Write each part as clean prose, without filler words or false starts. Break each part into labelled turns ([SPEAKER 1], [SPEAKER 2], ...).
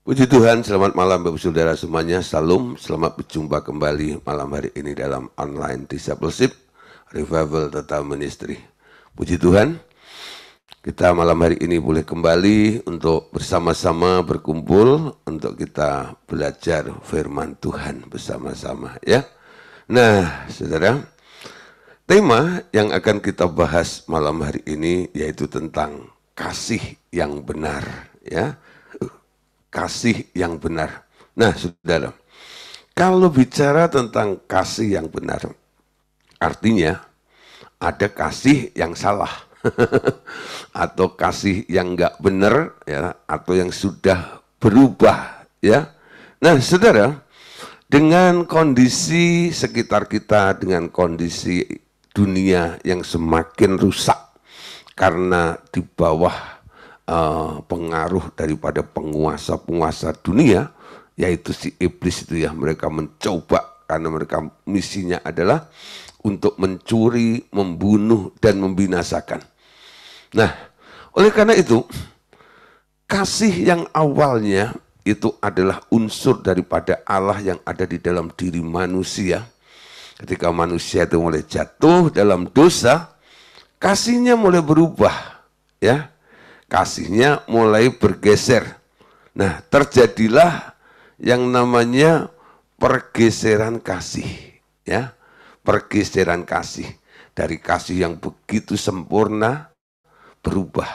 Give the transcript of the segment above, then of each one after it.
[SPEAKER 1] Puji Tuhan, selamat malam Bapak Saudara semuanya. Salam, selamat berjumpa kembali malam hari ini dalam online discipleship Revival Total Ministry. Puji Tuhan, kita malam hari ini boleh kembali untuk bersama-sama berkumpul untuk kita belajar firman Tuhan bersama-sama ya. Nah, Saudara, tema yang akan kita bahas malam hari ini yaitu tentang kasih yang benar ya. Kasih yang benar. Nah, saudara, kalau bicara tentang kasih yang benar, artinya ada kasih yang salah, atau kasih yang nggak benar, ya, atau yang sudah berubah, ya. Nah, saudara, dengan kondisi sekitar kita, dengan kondisi dunia yang semakin rusak karena di bawah pengaruh daripada penguasa-penguasa dunia, yaitu si iblis itu ya, mereka mencoba karena mereka misinya adalah untuk mencuri, membunuh, dan membinasakan. Nah, oleh karena itu, kasih yang awalnya itu adalah unsur daripada Allah yang ada di dalam diri manusia. Ketika manusia itu mulai jatuh dalam dosa, kasihnya mulai berubah, ya. Kasihnya mulai bergeser. Nah, terjadilah yang namanya pergeseran kasih, ya. Pergeseran kasih dari kasih yang begitu sempurna berubah,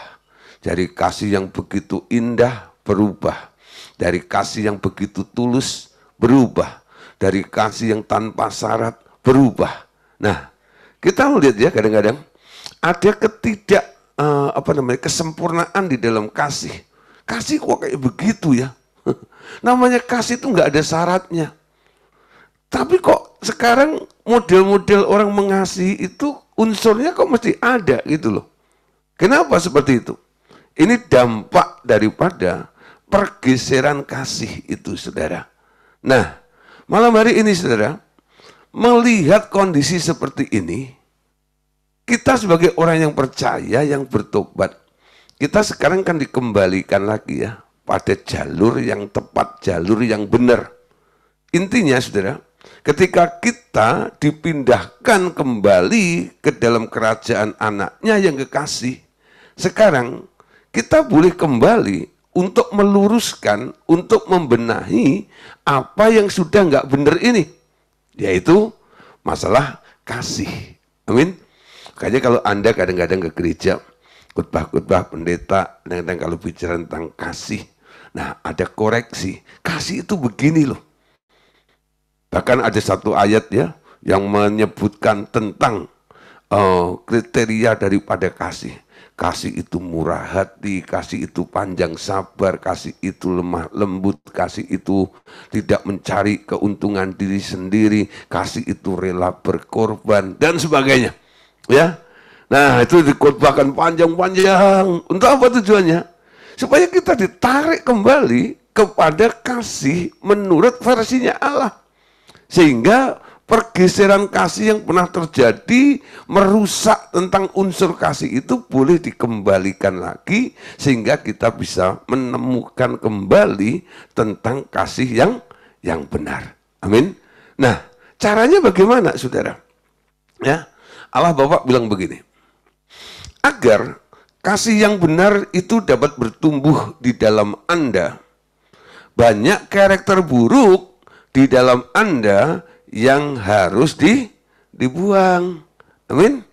[SPEAKER 1] dari kasih yang begitu indah berubah, dari kasih yang begitu tulus berubah, dari kasih yang tanpa syarat berubah. Nah, kita melihat ya kadang-kadang ada kesempurnaan di dalam kasih. Kasih kok kayak begitu ya. Namanya kasih itu nggak ada syaratnya. Tapi kok sekarang model-model orang mengasihi itu unsurnya kok mesti ada gitu loh. Kenapa seperti itu? Ini dampak daripada pergeseran kasih itu, saudara. Nah, malam hari ini, saudara, melihat kondisi seperti ini, kita sebagai orang yang percaya, yang bertobat, kita sekarang kan dikembalikan lagi ya pada jalur yang tepat, jalur yang benar. Intinya saudara, ketika kita dipindahkan kembali ke dalam kerajaan anaknya yang kekasih, sekarang kita boleh kembali untuk meluruskan, untuk membenahi apa yang sudah nggak benar ini, yaitu masalah kasih. Amin. Kayaknya kalau Anda kadang-kadang ke gereja, khotbah-khotbah pendeta, kadang-kadang kalau bicara tentang kasih, nah ada koreksi. Kasih itu begini loh. Bahkan ada satu ayat ya, yang menyebutkan tentang kriteria daripada kasih. Kasih itu murah hati, kasih itu panjang sabar, kasih itu lemah lembut, kasih itu tidak mencari keuntungan diri sendiri, kasih itu rela berkorban, dan sebagainya. Ya, nah itu dikhotbahkan panjang-panjang. Untuk apa tujuannya? Supaya kita ditarik kembali kepada kasih menurut versinya Allah. Sehingga pergeseran kasih yang pernah terjadi merusak tentang unsur kasih itu boleh dikembalikan lagi, sehingga kita bisa menemukan kembali tentang kasih yang benar. Amin. Nah, caranya bagaimana, saudara? Ya, Allah Bapa bilang begini, agar kasih yang benar itu dapat bertumbuh di dalam Anda, banyak karakter buruk di dalam Anda yang harus dibuang. Amin.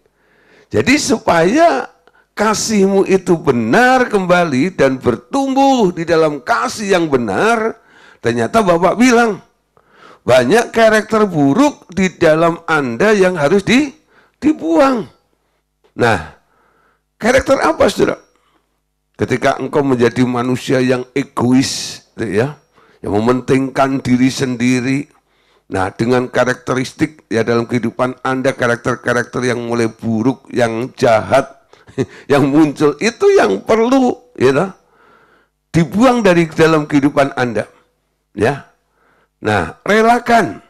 [SPEAKER 1] Jadi supaya kasihmu itu benar kembali dan bertumbuh di dalam kasih yang benar, ternyata Bapak bilang, banyak karakter buruk di dalam Anda yang harus dibuang. Nah, karakter apa, saudara? Ketika engkau menjadi manusia yang egois, ya, yang mementingkan diri sendiri, nah dengan karakteristik ya dalam kehidupan Anda, karakter-karakter yang mulai buruk, yang jahat, yang muncul, itu yang perlu ya, dibuang dari dalam kehidupan Anda. Ya, nah relakan.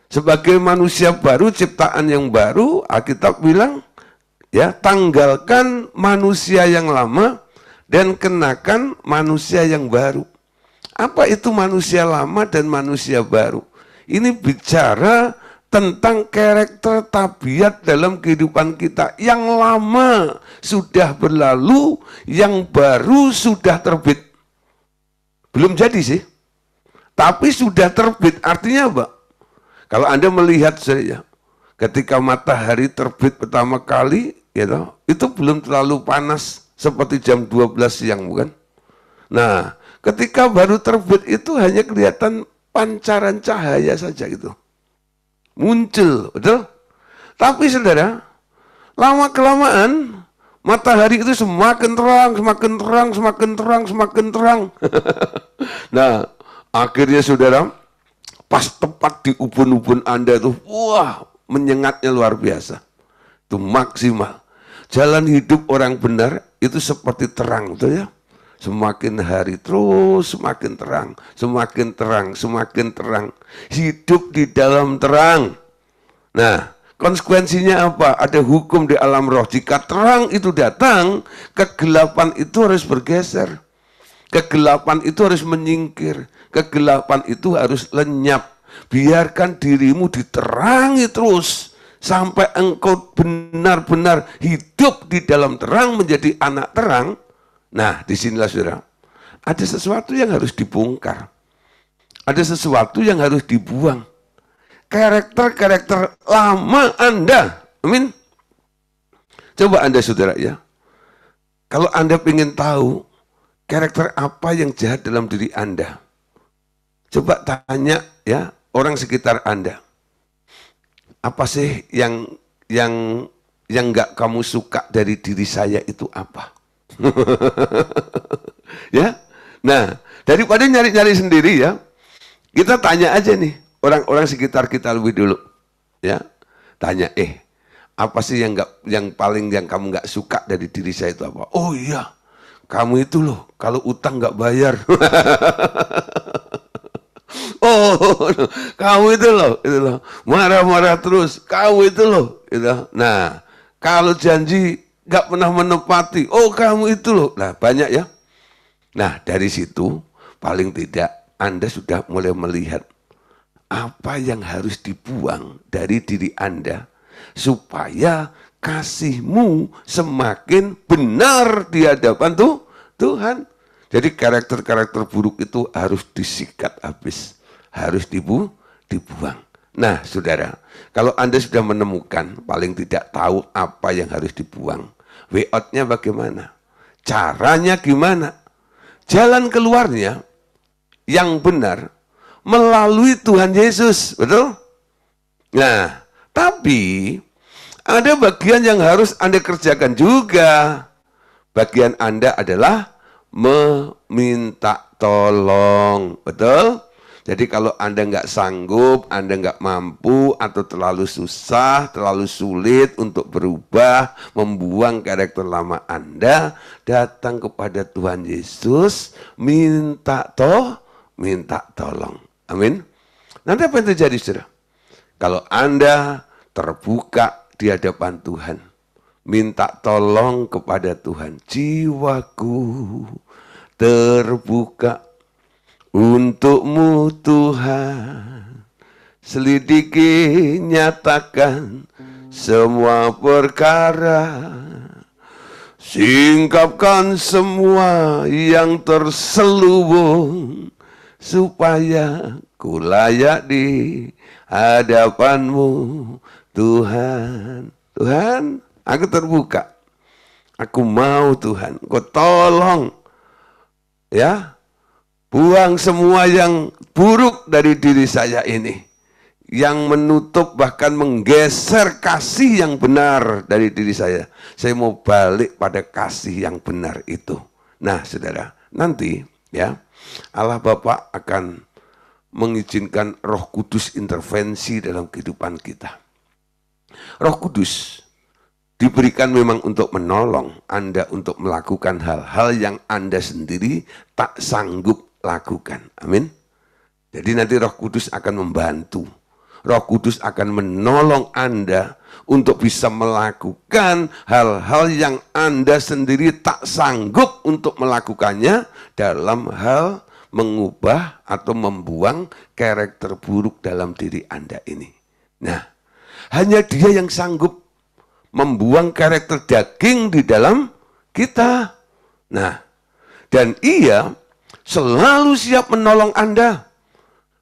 [SPEAKER 1] Sebagai manusia baru, ciptaan yang baru, Alkitab bilang, ya, tanggalkan manusia yang lama dan kenakan manusia yang baru. Apa itu manusia lama dan manusia baru? Ini bicara tentang karakter tabiat dalam kehidupan kita. Yang lama sudah berlalu, yang baru sudah terbit. Belum jadi sih, tapi sudah terbit. Artinya apa? Kalau Anda melihat saya, ketika matahari terbit pertama kali, gitu, itu belum terlalu panas seperti jam 12 siang, bukan? Nah, ketika baru terbit itu hanya kelihatan pancaran cahaya saja gitu. Muncul, betul? Tapi saudara, lama-kelamaan matahari itu semakin terang, semakin terang, semakin terang, semakin terang. Nah, akhirnya saudara, pas tepat di ubun-ubun Anda itu, wah, menyengatnya luar biasa. Itu maksimal. Jalan hidup orang benar itu seperti terang, betul ya? Semakin hari terus semakin terang, semakin terang, semakin terang. Hidup di dalam terang. Nah, konsekuensinya apa? Ada hukum di alam roh. Jika terang itu datang, kegelapan itu harus bergeser. Kegelapan itu harus menyingkir. Kegelapan itu harus lenyap. Biarkan dirimu diterangi terus. Sampai engkau benar-benar hidup di dalam terang, menjadi anak terang. Nah, disinilah saudara, ada sesuatu yang harus dibongkar. Ada sesuatu yang harus dibuang. Karakter-karakter lama Anda. Amin. Coba Anda saudara ya. Kalau Anda ingin tahu karakter apa yang jahat dalam diri Anda, coba tanya ya orang sekitar Anda. Apa sih yang nggak kamu suka dari diri saya itu apa? Ya, nah daripada nyari-nyari sendiri ya, kita tanya aja nih orang-orang sekitar kita lebih dulu, ya. Tanya, apa sih yang kamu nggak suka dari diri saya itu apa? Oh iya, kamu itu loh kalau utang nggak bayar. Oh, kamu itu loh, marah-marah terus. Kamu itu loh, gitu. Nah, kalau janji gak pernah menepati. Oh, kamu itu loh. Nah, banyak ya. Nah, dari situ paling tidak Anda sudah mulai melihat apa yang harus dibuang dari diri Anda supaya kasihmu semakin benar di hadapan Tuhan. Jadi karakter-karakter buruk itu harus disikat habis, harus dibuang. Nah, saudara, kalau Anda sudah menemukan, paling tidak tahu apa yang harus dibuang, way out-nya bagaimana? Caranya gimana? Jalan keluarnya yang benar melalui Tuhan Yesus, betul? Nah, tapi ada bagian yang harus Anda kerjakan juga. Bagian Anda adalah meminta tolong, betul? Jadi kalau Anda nggak sanggup, Anda nggak mampu, atau terlalu susah, terlalu sulit untuk berubah, membuang karakter lama Anda, datang kepada Tuhan Yesus, minta tolong. Amin. Nanti apa yang terjadi, saudara? Kalau Anda terbuka di hadapan Tuhan, minta tolong kepada Tuhan, jiwaku terbuka untukmu Tuhan, selidiki nyatakan semua perkara, singkapkan semua yang terselubung, supaya ku layak di hadapanmu Tuhan. Tuhan, aku terbuka, aku mau Tuhan, kau tolong ya, buang semua yang buruk dari diri saya ini, yang menutup bahkan menggeser kasih yang benar dari diri saya. Saya mau balik pada kasih yang benar itu. Nah, saudara, nanti ya Allah Bapa akan mengizinkan Roh Kudus intervensi dalam kehidupan kita. Roh Kudus diberikan memang untuk menolong Anda untuk melakukan hal-hal yang Anda sendiri tak sanggup lakukan. Amin. Jadi nanti Roh Kudus akan membantu. Roh Kudus akan menolong Anda untuk bisa melakukan hal-hal yang Anda sendiri tak sanggup untuk melakukannya dalam hal mengubah atau membuang karakter buruk dalam diri Anda ini. Nah, hanya Dia yang sanggup membuang karakter daging di dalam kita. Nah, dan Ia selalu siap menolong Anda.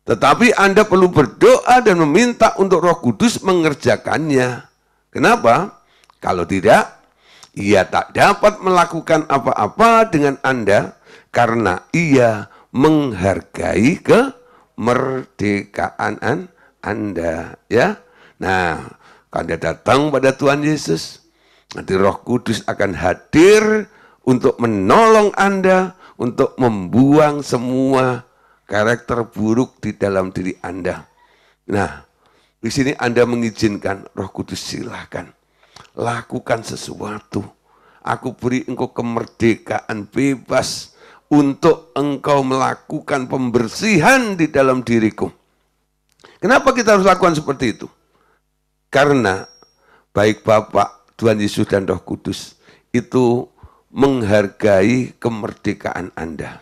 [SPEAKER 1] Tetapi Anda perlu berdoa dan meminta untuk Roh Kudus mengerjakannya. Kenapa? Kalau tidak, Ia tak dapat melakukan apa-apa dengan Anda karena Ia menghargai kemerdekaan Anda. Ya, nah, kalau Anda datang pada Tuhan Yesus, nanti Roh Kudus akan hadir untuk menolong Anda, untuk membuang semua karakter buruk di dalam diri Anda. Nah, di sini Anda mengizinkan Roh Kudus, silahkan lakukan sesuatu. Aku beri engkau kemerdekaan bebas untuk engkau melakukan pembersihan di dalam diriku. Kenapa kita harus lakukan seperti itu? Karena baik Bapa, Tuhan Yesus dan Roh Kudus itu menghargai kemerdekaan Anda.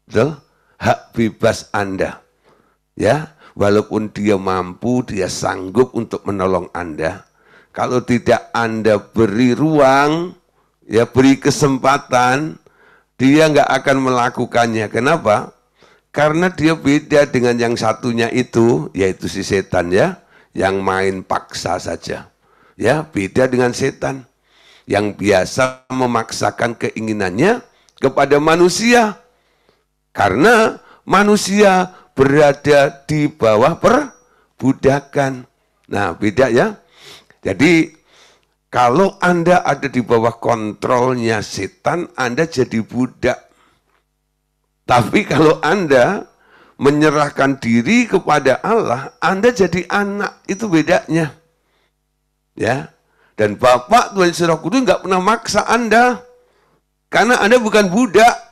[SPEAKER 1] Betul? Hak bebas Anda. Ya, walaupun Dia mampu, Dia sanggup untuk menolong Anda. Kalau tidak Anda beri ruang, ya beri kesempatan, Dia nggak akan melakukannya. Kenapa? Karena Dia beda dengan yang satunya itu, yaitu si setan ya, yang main paksa saja. Ya, beda dengan setan yang biasa memaksakan keinginannya kepada manusia. Karena manusia berada di bawah perbudakan. Nah, beda ya. Jadi, kalau Anda ada di bawah kontrolnya setan, Anda jadi budak. Tapi kalau Anda menyerahkan diri kepada Allah, Anda jadi anak. Itu bedanya. Ya. Dan Bapak Tuhan Yesus Roh Kudus nggak pernah maksa Anda. Karena Anda bukan budak.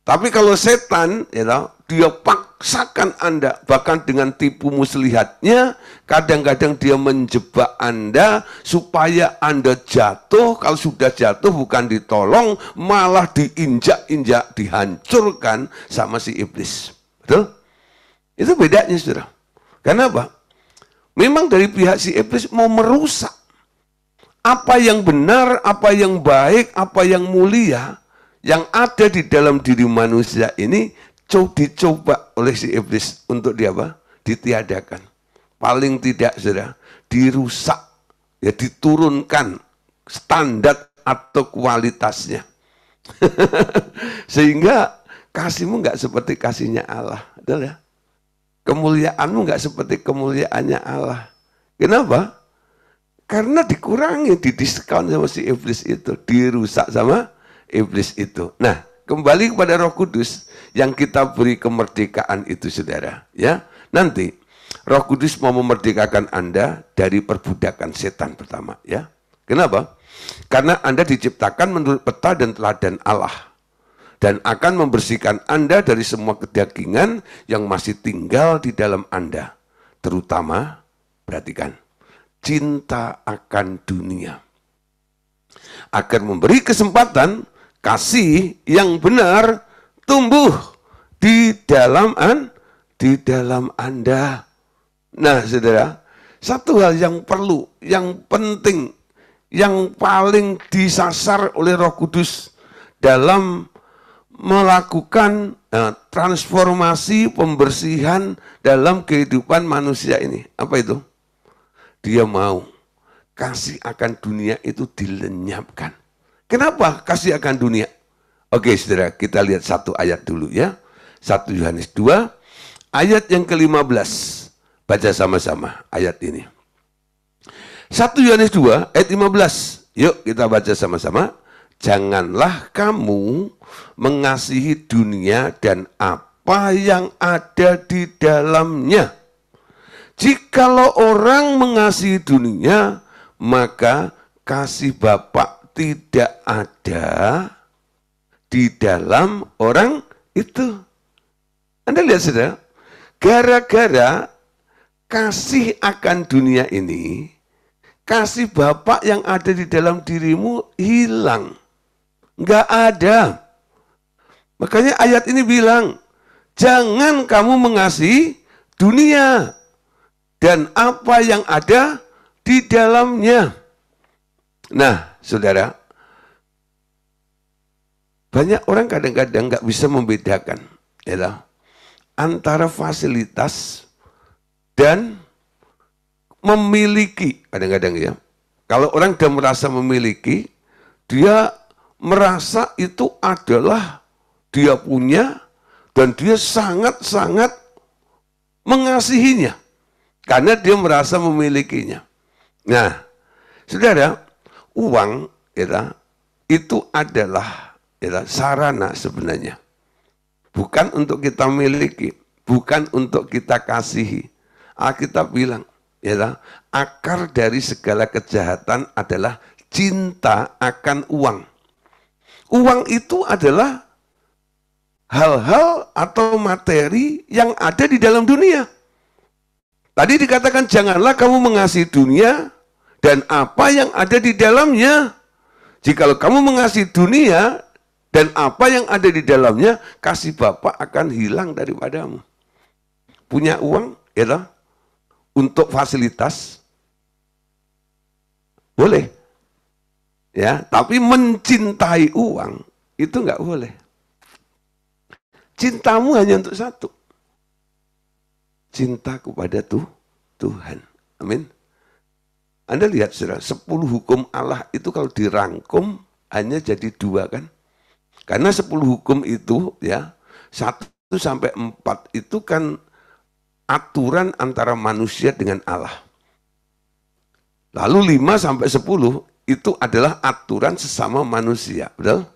[SPEAKER 1] Tapi kalau setan, ya, dia paksakan Anda, bahkan dengan tipu muslihatnya, kadang-kadang dia menjebak Anda supaya Anda jatuh. Kalau sudah jatuh bukan ditolong, malah diinjak-injak, dihancurkan sama si iblis. Betul? Itu bedanya, saudara. Kenapa? Memang dari pihak si iblis mau merusak apa yang benar, apa yang baik, apa yang mulia, yang ada di dalam diri manusia ini dicoba oleh si iblis untuk ditiadakan. Paling tidak, saudara, dirusak, ya diturunkan standar atau kualitasnya. Sehingga kasihmu nggak seperti kasihnya Allah, betul ya? Kemuliaanmu nggak seperti kemuliaannya Allah. Kenapa? Karena dikurangi, didiskon sama si iblis itu, dirusak sama iblis itu. Nah, kembali kepada Roh Kudus yang kita beri kemerdekaan itu, saudara. Ya, nanti Roh Kudus mau memerdekakan Anda dari perbudakan setan pertama. Ya, kenapa? Karena Anda diciptakan menurut peta dan teladan Allah, dan akan membersihkan Anda dari semua kedagingan yang masih tinggal di dalam Anda, terutama, perhatikan, cinta akan dunia. Agar memberi kesempatan kasih yang benar tumbuh di dalam Anda. Nah, saudara, satu hal yang perlu, yang penting, yang paling disasar oleh Roh Kudus dalam melakukan transformasi pembersihan dalam kehidupan manusia ini. Apa itu? Dia mau kasih akan dunia itu dilenyapkan. Kenapa kasih akan dunia? Oke, saudara, kita lihat satu ayat dulu ya. 1 Yohanes 2, ayat yang ke-15. Baca sama-sama ayat ini. 1 Yohanes 2, ayat 15. Yuk kita baca sama-sama. Janganlah kamu mengasihi dunia dan apa yang ada di dalamnya. Jikalau orang mengasihi dunia, maka kasih Bapa tidak ada di dalam orang itu. Anda lihat, saudara, gara-gara kasih akan dunia ini, kasih Bapa yang ada di dalam dirimu hilang. Nggak ada. Makanya ayat ini bilang, Jangan kamu mengasihi dunia dan apa yang ada di dalamnya. Nah, saudara, banyak orang kadang-kadang nggak bisa membedakan ya, antara fasilitas dan memiliki. Kadang-kadang ya, kalau orang sudah merasa memiliki, dia merasa itu adalah dia punya dan dia sangat-sangat mengasihinya karena dia merasa memilikinya. Nah, saudara, uang ya, itu adalah ya, sarana sebenarnya. Bukan untuk kita miliki, bukan untuk kita kasihi. Alkitab bilang, ya, akar dari segala kejahatan adalah cinta akan uang. Uang itu adalah hal-hal atau materi yang ada di dalam dunia. Tadi dikatakan janganlah kamu mengasihi dunia dan apa yang ada di dalamnya. Jikalau kamu mengasihi dunia dan apa yang ada di dalamnya, kasih Bapa akan hilang daripadamu. Punya uang, ya, untuk fasilitas, boleh. Ya, tapi mencintai uang itu nggak boleh. Cintamu hanya untuk satu. Cinta kepada Tuhan. Amin. Anda lihat saudara, 10 hukum Allah itu kalau dirangkum hanya jadi 2 kan? Karena 10 hukum itu ya 1 sampai 4 itu kan aturan antara manusia dengan Allah. Lalu 5 sampai 10 itu adalah aturan sesama manusia, betul?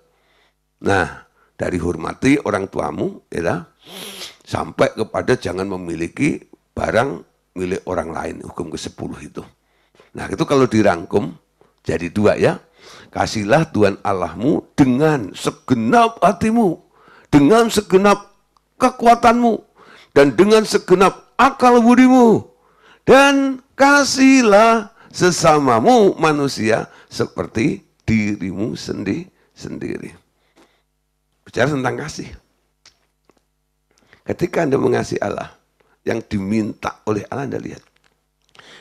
[SPEAKER 1] Nah, dari hormati orang tuamu, ya, sampai kepada jangan memiliki barang milik orang lain, hukum ke-10 itu. Nah, itu kalau dirangkum jadi 2 ya. Kasihlah Tuhan Allahmu dengan segenap hatimu, dengan segenap kekuatanmu, dan dengan segenap akal budimu. Dan kasihlah sesamamu manusia seperti dirimu sendiri. Bicara tentang kasih. Ketika Anda mengasihi Allah, yang diminta oleh Allah, Anda lihat.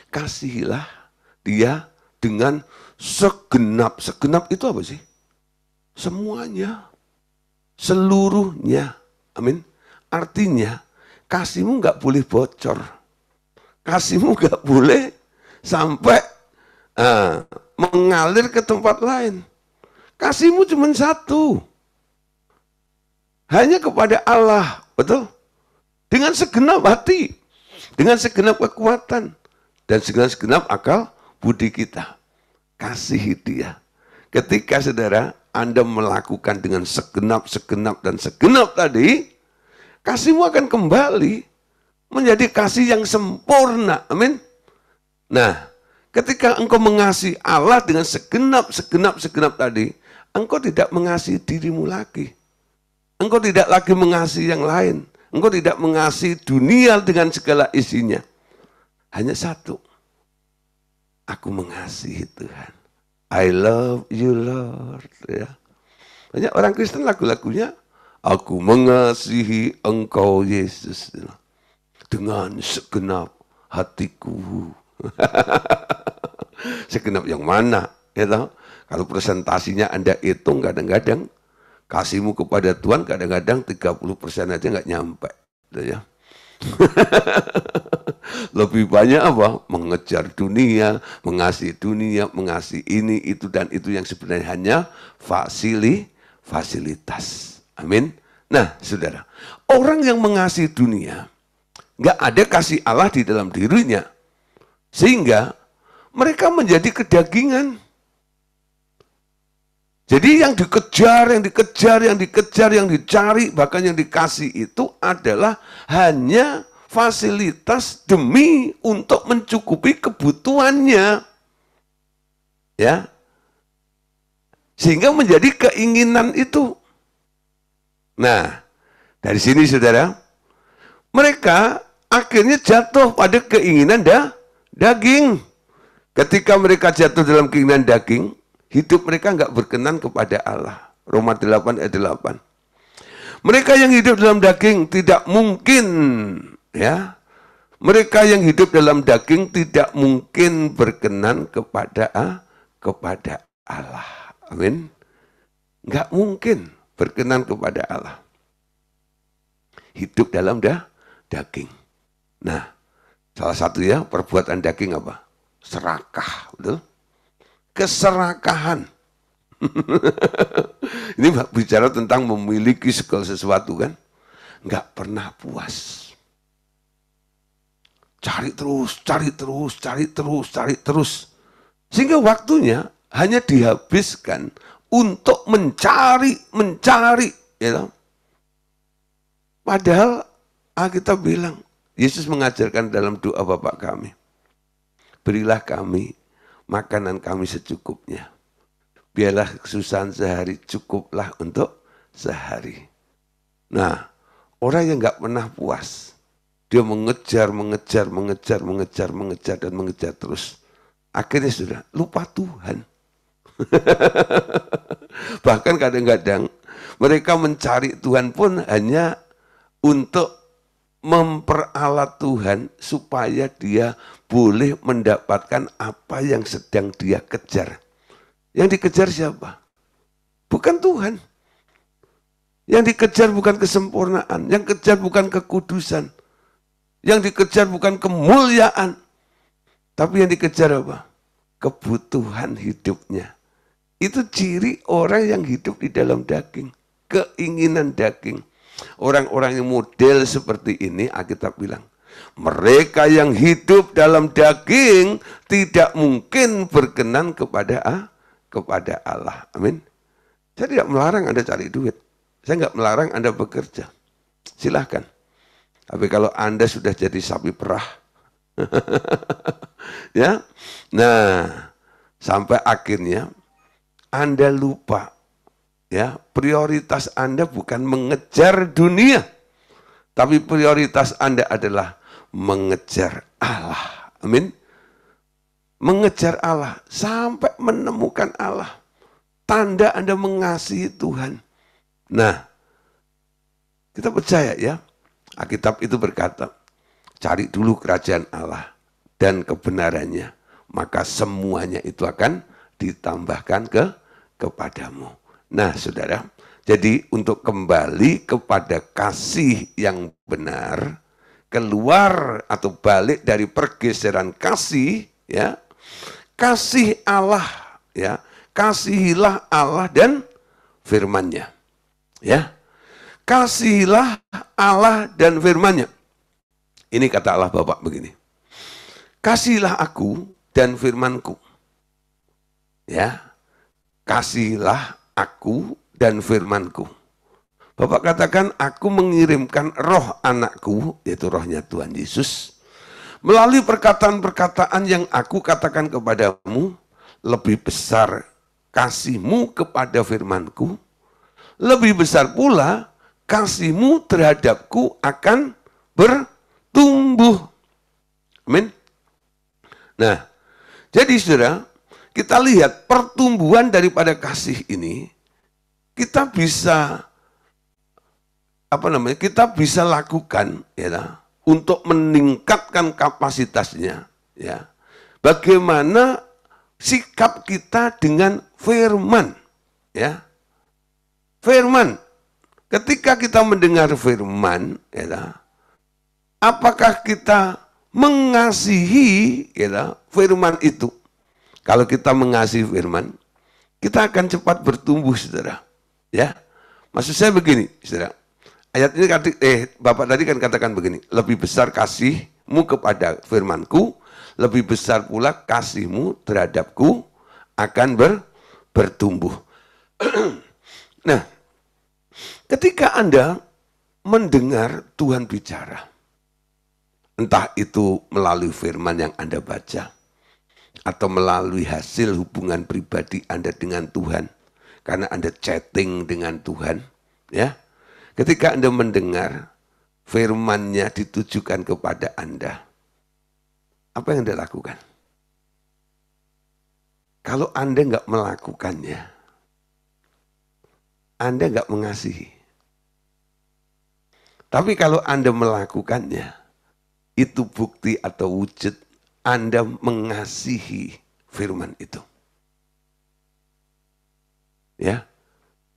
[SPEAKER 1] Kasihilah dia dengan segenap. Segenap itu apa sih? Semuanya. Seluruhnya. Amin. Artinya, kasihmu nggak boleh bocor. Kasihmu nggak boleh sampai mengalir ke tempat lain. Kasihmu cuma satu. Hanya kepada Allah. Betul? Dengan segenap hati. Dengan segenap kekuatan. Dan segenap akal budi kita. Kasihi dia. Ketika saudara Anda melakukan dengan segenap tadi, kasihmu akan kembali menjadi kasih yang sempurna. Amin. Nah, ketika engkau mengasihi Allah dengan segenap tadi, engkau tidak mengasihi dirimu lagi. Engkau tidak lagi mengasihi yang lain. Engkau tidak mengasihi dunia dengan segala isinya. Hanya satu. Aku mengasihi Tuhan. I love you Lord. Ya. Banyak orang Kristen lagu-lagunya, aku mengasihi engkau Yesus. Dengan segenap hatiku. Segenap yang mana? Ya, kalau presentasinya Anda hitung kadang-kadang, kasihmu kepada Tuhan kadang-kadang 30% aja nggak nyampe. Ya. Lebih banyak apa? Mengejar dunia, mengasihi ini, itu, dan itu yang sebenarnya hanya fasilitas. Amin. Nah, saudara, orang yang mengasihi dunia, nggak ada kasih Allah di dalam dirinya. Sehingga mereka menjadi kedagingan. Jadi yang dikejar, yang dicari, bahkan yang dikasih itu adalah hanya fasilitas demi untuk mencukupi kebutuhannya. Ya. Sehingga menjadi keinginan itu. Nah, dari sini saudara, mereka akhirnya jatuh pada keinginan daging. Ketika mereka jatuh dalam keinginan daging, hidup mereka nggak berkenan kepada Allah. Roma 8 ayat 8. Mereka yang hidup dalam daging tidak mungkin, ya. Mereka yang hidup dalam daging tidak mungkin berkenan kepada Allah. Amin. Enggak mungkin berkenan kepada Allah. Hidup dalam daging. Nah, salah satu ya perbuatan daging apa? Serakah, betul? Keserakahan. Ini bicara tentang memiliki segala sesuatu kan? Enggak pernah puas. Cari terus, cari terus, cari terus, cari terus. Sehingga waktunya hanya dihabiskan untuk mencari. Ya. Padahal Alkitab bilang, Yesus mengajarkan dalam doa Bapa kami, berilah kami makanan kami secukupnya. Biarlah kesusahan sehari cukuplah untuk sehari. Nah, orang yang nggak pernah puas, dia mengejar dan mengejar terus. Akhirnya sudah lupa Tuhan. Bahkan kadang-kadang mereka mencari Tuhan pun hanya untuk memperalat Tuhan supaya dia boleh mendapatkan apa yang sedang dia kejar. Yang dikejar siapa? Bukan Tuhan. Yang dikejar bukan kesempurnaan, yang dikejar bukan kekudusan. Yang dikejar bukan kemuliaan, tapi yang dikejar apa? Kebutuhan hidupnya. Itu ciri orang yang hidup di dalam daging. Keinginan daging. Orang-orang yang model seperti ini, Alkitab bilang, mereka yang hidup dalam daging tidak mungkin berkenan kepada Allah. Amin. Saya tidak melarang Anda cari duit. Saya nggak melarang Anda bekerja. Silahkan. Tapi kalau Anda sudah jadi sapi perah, ya, nah, sampai akhirnya Anda lupa, ya, prioritas Anda bukan mengejar dunia, tapi prioritas Anda adalah mengejar Allah. Amin. Mengejar Allah sampai menemukan Allah. Tanda Anda mengasihi Tuhan. Nah, kita percaya ya. Alkitab itu berkata, cari dulu kerajaan Allah dan kebenarannya, maka semuanya itu akan ditambahkan kepadamu. Nah, saudara, jadi untuk kembali kepada kasih yang benar, keluar atau balik dari pergeseran kasih, ya, kasih Allah, ya, kasihilah Allah dan firman-Nya, ya. Kasihilah Allah dan firman-Nya. Ini kata Allah Bapa begini. Kasihilah aku dan firman-Ku. Ya. Kasihilah aku dan firman-Ku. Bapak katakan, aku mengirimkan roh anakku, yaitu rohnya Tuhan Yesus, melalui perkataan-perkataan yang aku katakan kepadamu, lebih besar kasihmu kepada firman-Ku, lebih besar pula kasihmu terhadapku akan bertumbuh. Amin. Nah, jadi saudara, kita lihat pertumbuhan daripada kasih ini, kita bisa kita bisa lakukan ya, untuk meningkatkan kapasitasnya, ya. Bagaimana sikap kita dengan firman, ya. Firman. Ketika kita mendengar firman, ya, apakah kita mengasihi ya, firman itu? Kalau kita mengasihi firman, kita akan cepat bertumbuh, saudara. Ya, maksud saya begini, saudara. Ayat ini Bapak tadi kan katakan begini, lebih besar kasihmu kepada firmanku, lebih besar pula kasihmu terhadapku akan bertumbuh. Nah, ketika Anda mendengar Tuhan bicara, entah itu melalui firman yang Anda baca, atau melalui hasil hubungan pribadi Anda dengan Tuhan, karena Anda chatting dengan Tuhan, ya. Ketika Anda mendengar firman-Nya ditujukan kepada Anda, apa yang Anda lakukan? Kalau Anda nggak melakukannya, Anda nggak mengasihi. Tapi kalau Anda melakukannya, itu bukti atau wujud Anda mengasihi firman itu. Ya,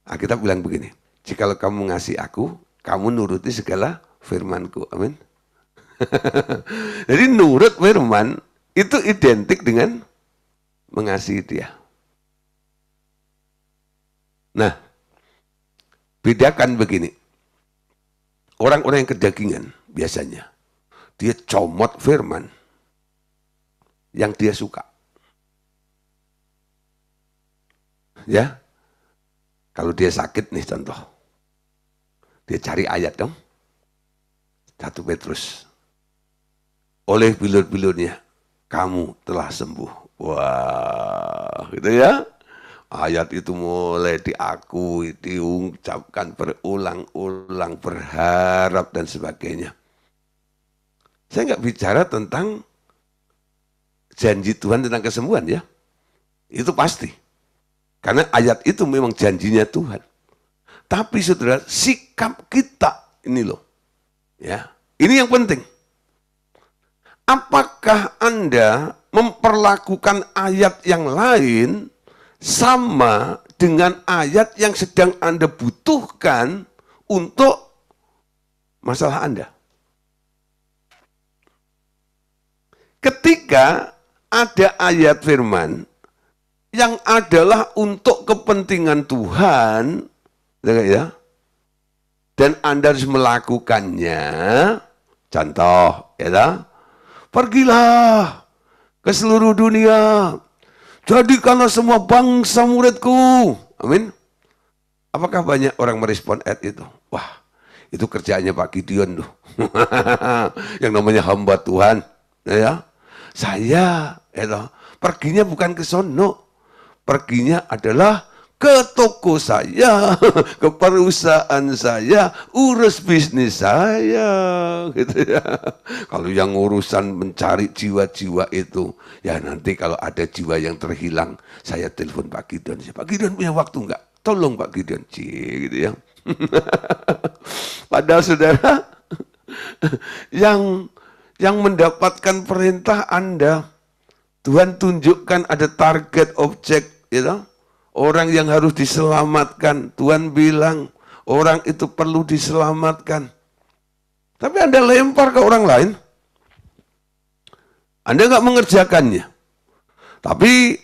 [SPEAKER 1] Alkitab bilang begini, jikalau kamu mengasihi aku, kamu nuruti segala firmanku. Amin. Jadi nurut firman itu identik dengan mengasihi dia. Nah, bedakan begini. Orang-orang yang kedagingan biasanya, dia comot firman yang dia suka. Ya, kalau dia sakit nih contoh, dia cari ayat dong. 1 Petrus. Oleh bilur-bilurnya, kamu telah sembuh. Wah, gitu ya. Ayat itu mulai diakui, diucapkan berulang-ulang, berharap dan sebagainya. Saya nggak bicara tentang janji Tuhan tentang kesembuhan ya. Itu pasti. Karena ayat itu memang janjinya Tuhan. Tapi saudara, sikap kita ini loh. Ya, ini yang penting. Apakah Anda memperlakukan ayat yang lain sama dengan ayat yang sedang Anda butuhkan untuk masalah Anda? Ketika ada ayat firman yang adalah untuk kepentingan Tuhan, ya, dan Anda harus melakukannya, contoh, ya, pergilah ke seluruh dunia, jadikanlah semua bangsa muridku. Amin. Apakah banyak orang merespon ayat itu? Wah, itu kerjaannya Pak Gideon tuh. Yang namanya hamba Tuhan. Ya, saya perginya bukan ke sono. Perginya adalah ke toko saya, ke perusahaan saya, urus bisnis saya, gitu ya. Kalau yang urusan mencari jiwa-jiwa itu, ya nanti kalau ada jiwa yang terhilang, saya telepon Pak Gideon. Pak Gideon punya waktu enggak? Tolong Pak Gideon, gitu ya. Padahal saudara, yang mendapatkan perintah Anda, Tuhan tunjukkan ada target objek, gitu. Orang yang harus diselamatkan, Tuhan bilang orang itu perlu diselamatkan. Tapi Anda lempar ke orang lain, Anda nggak mengerjakannya. Tapi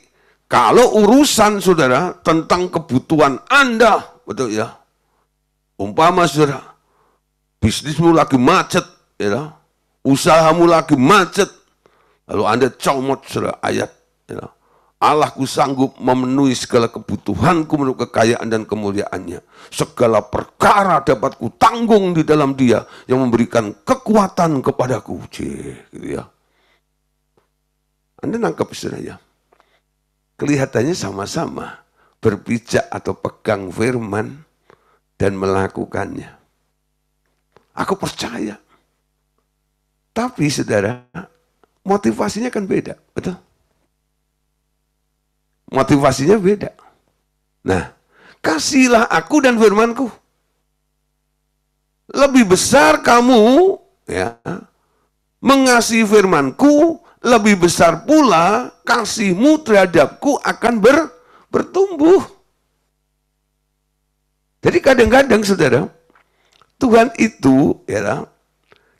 [SPEAKER 1] kalau urusan saudara tentang kebutuhan Anda, betul ya, umpama saudara, bisnismu lagi macet, ya, usahamu lagi macet, lalu Anda comot saudara ayat, ya, Allahku sanggup memenuhi segala kebutuhanku menurut kekayaan dan kemuliaannya. Segala perkara dapat kutanggung di dalam Dia yang memberikan kekuatan kepadaku. Gitu ya. Anda nangkep istilahnya. Kelihatannya sama-sama berpijak atau pegang firman dan melakukannya. Aku percaya. Tapi saudara, motivasinya kan beda, betul? Motivasinya beda. Nah, kasihlah aku dan firmanku. Lebih besar kamu ya mengasihi firmanku, lebih besar pula kasihmu terhadapku akan bertumbuh. Jadi kadang-kadang saudara, Tuhan itu ya,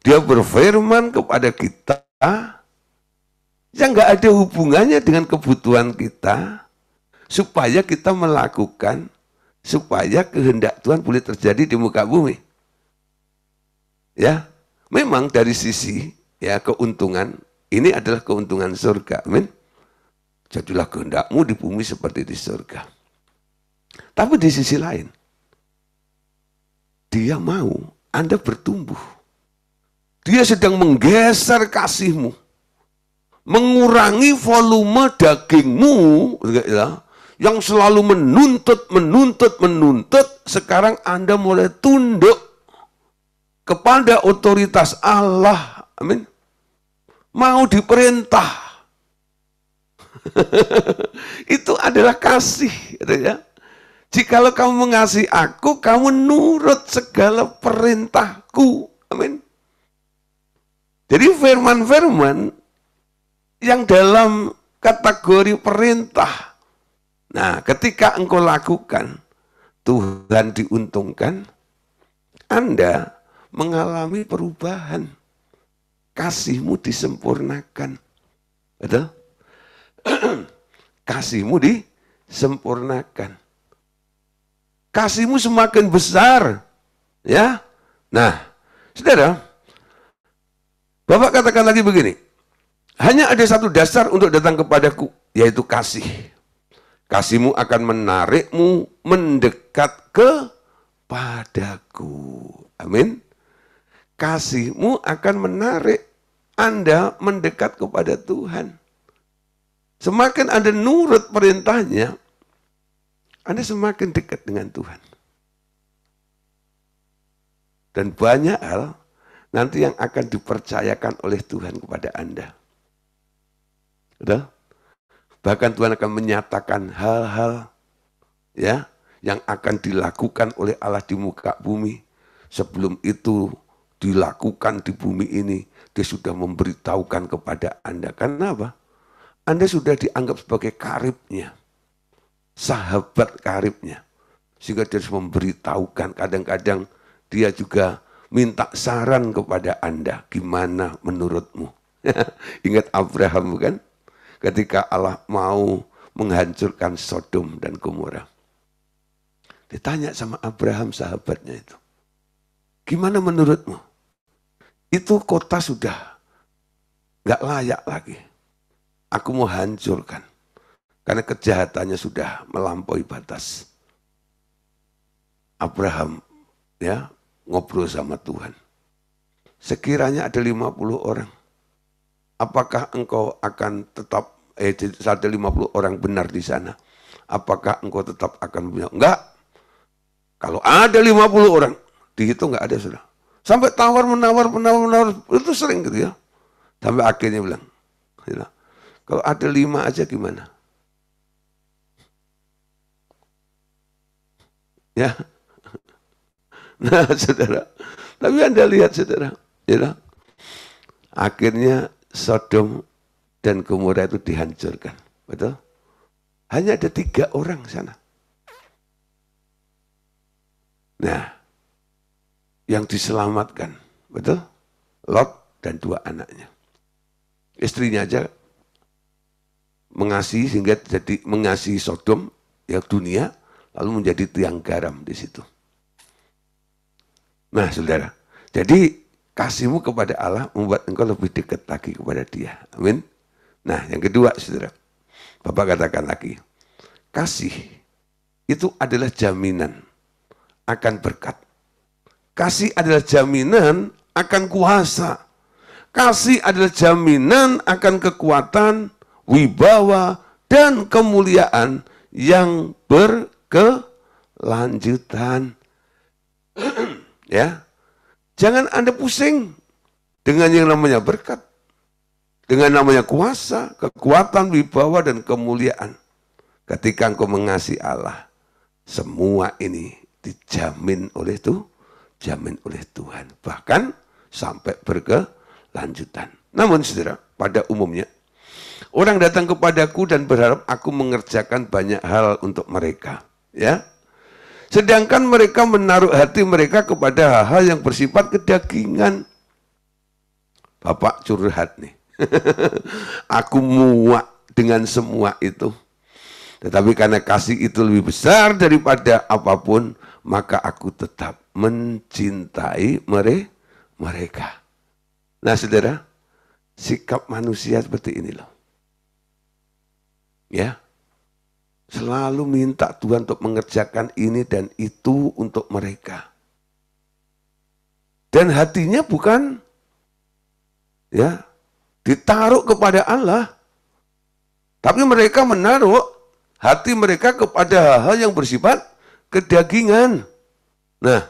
[SPEAKER 1] dia berfirman kepada kita yang nggak ada hubungannya dengan kebutuhan kita, supaya kita melakukan, supaya kehendak Tuhan boleh terjadi di muka bumi. Ya, memang dari sisi ya keuntungan, ini adalah keuntungan surga, amin. Jadilah kehendakmu di bumi seperti di surga. Tapi di sisi lain, Dia mau Anda bertumbuh. Dia sedang menggeser kasihmu, mengurangi volume dagingmu, ya, yang selalu menuntut, sekarang Anda mulai tunduk kepada otoritas Allah, amin. Mau diperintah. Itu adalah kasih, ya. Jikalau kamu mengasihi aku, kamu nurut segala perintahku. Amin. Jadi firman-firman yang dalam kategori perintah. Nah, ketika engkau lakukan, Tuhan diuntungkan, Anda mengalami perubahan. Kasihmu disempurnakan. Betul? Kasihmu disempurnakan. Kasihmu semakin besar. Ya. Nah, saudara, Bapak katakan lagi begini. Hanya ada satu dasar untuk datang kepadaku, yaitu kasih. Kasihmu akan menarikmu mendekat kepadaku. Amin. Kasihmu akan menarik Anda mendekat kepada Tuhan. Semakin Anda nurut perintahnya, Anda semakin dekat dengan Tuhan. Dan banyak hal nanti yang akan dipercayakan oleh Tuhan kepada Anda. Betul? Bahkan Tuhan akan menyatakan hal-hal ya yang akan dilakukan oleh Allah di muka bumi. Sebelum itu dilakukan di bumi ini, dia sudah memberitahukan kepada Anda. Karena apa? Anda sudah dianggap sebagai karibnya, sahabat karibnya. Sehingga dia harus memberitahukan, kadang-kadang dia juga minta saran kepada Anda. Gimana menurutmu? Ingat Abraham bukan? Ketika Allah mau menghancurkan Sodom dan Gomora. Ditanya sama Abraham sahabatnya itu. Gimana menurutmu? Itu kota sudah gak layak lagi. Aku mau hancurkan. Karena kejahatannya sudah melampaui batas. Abraham ya ngobrol sama Tuhan. Sekiranya ada 50 orang. Apakah engkau akan tetap, ada 50 orang benar di sana. Apakah engkau tetap akan bilang, enggak. Kalau ada 50 orang, dihitung enggak ada sudah. Sampai menawar, itu sering gitu ya. Sampai akhirnya bilang, kalau ada 5 aja gimana? Ya. Nah saudara, tapi Anda lihat saudara, ya, akhirnya Sodom dan Gomora itu dihancurkan, betul? Hanya ada 3 orang sana. Nah, yang diselamatkan, betul? Lot dan 2 anaknya. Istrinya aja mengasihi sehingga jadi mengasihi Sodom, ya dunia, lalu menjadi tiang garam di situ. Nah, saudara, jadi kasihmu kepada Allah membuat engkau lebih dekat lagi kepada Dia. Amin. Nah, yang kedua, saudara, Bapak katakan lagi, kasih itu adalah jaminan akan berkat. Kasih adalah jaminan akan kuasa. Kasih adalah jaminan akan kekuatan, wibawa, dan kemuliaan yang berkelanjutan. Ya, jangan Anda pusing dengan yang namanya berkat, dengan namanya kuasa, kekuatan, wibawa, dan kemuliaan. Ketika engkau mengasihi Allah, semua ini dijamin oleh Tuhan, bahkan sampai berkelanjutan. Namun saudara, pada umumnya orang datang kepadaku dan berharap aku mengerjakan banyak hal untuk mereka, ya. Sedangkan mereka menaruh hati mereka kepada hal-hal yang bersifat kedagingan. Bapak curhat nih. Aku muak dengan semua itu. Tetapi karena kasih itu lebih besar daripada apapun, maka aku tetap mencintai mereka. Nah saudara, sikap manusia seperti ini loh. Ya. Selalu minta Tuhan untuk mengerjakan ini dan itu untuk mereka. Dan hatinya bukan ya ditaruh kepada Allah. Tapi mereka menaruh hati mereka kepada hal-hal yang bersifat kedagingan. Nah,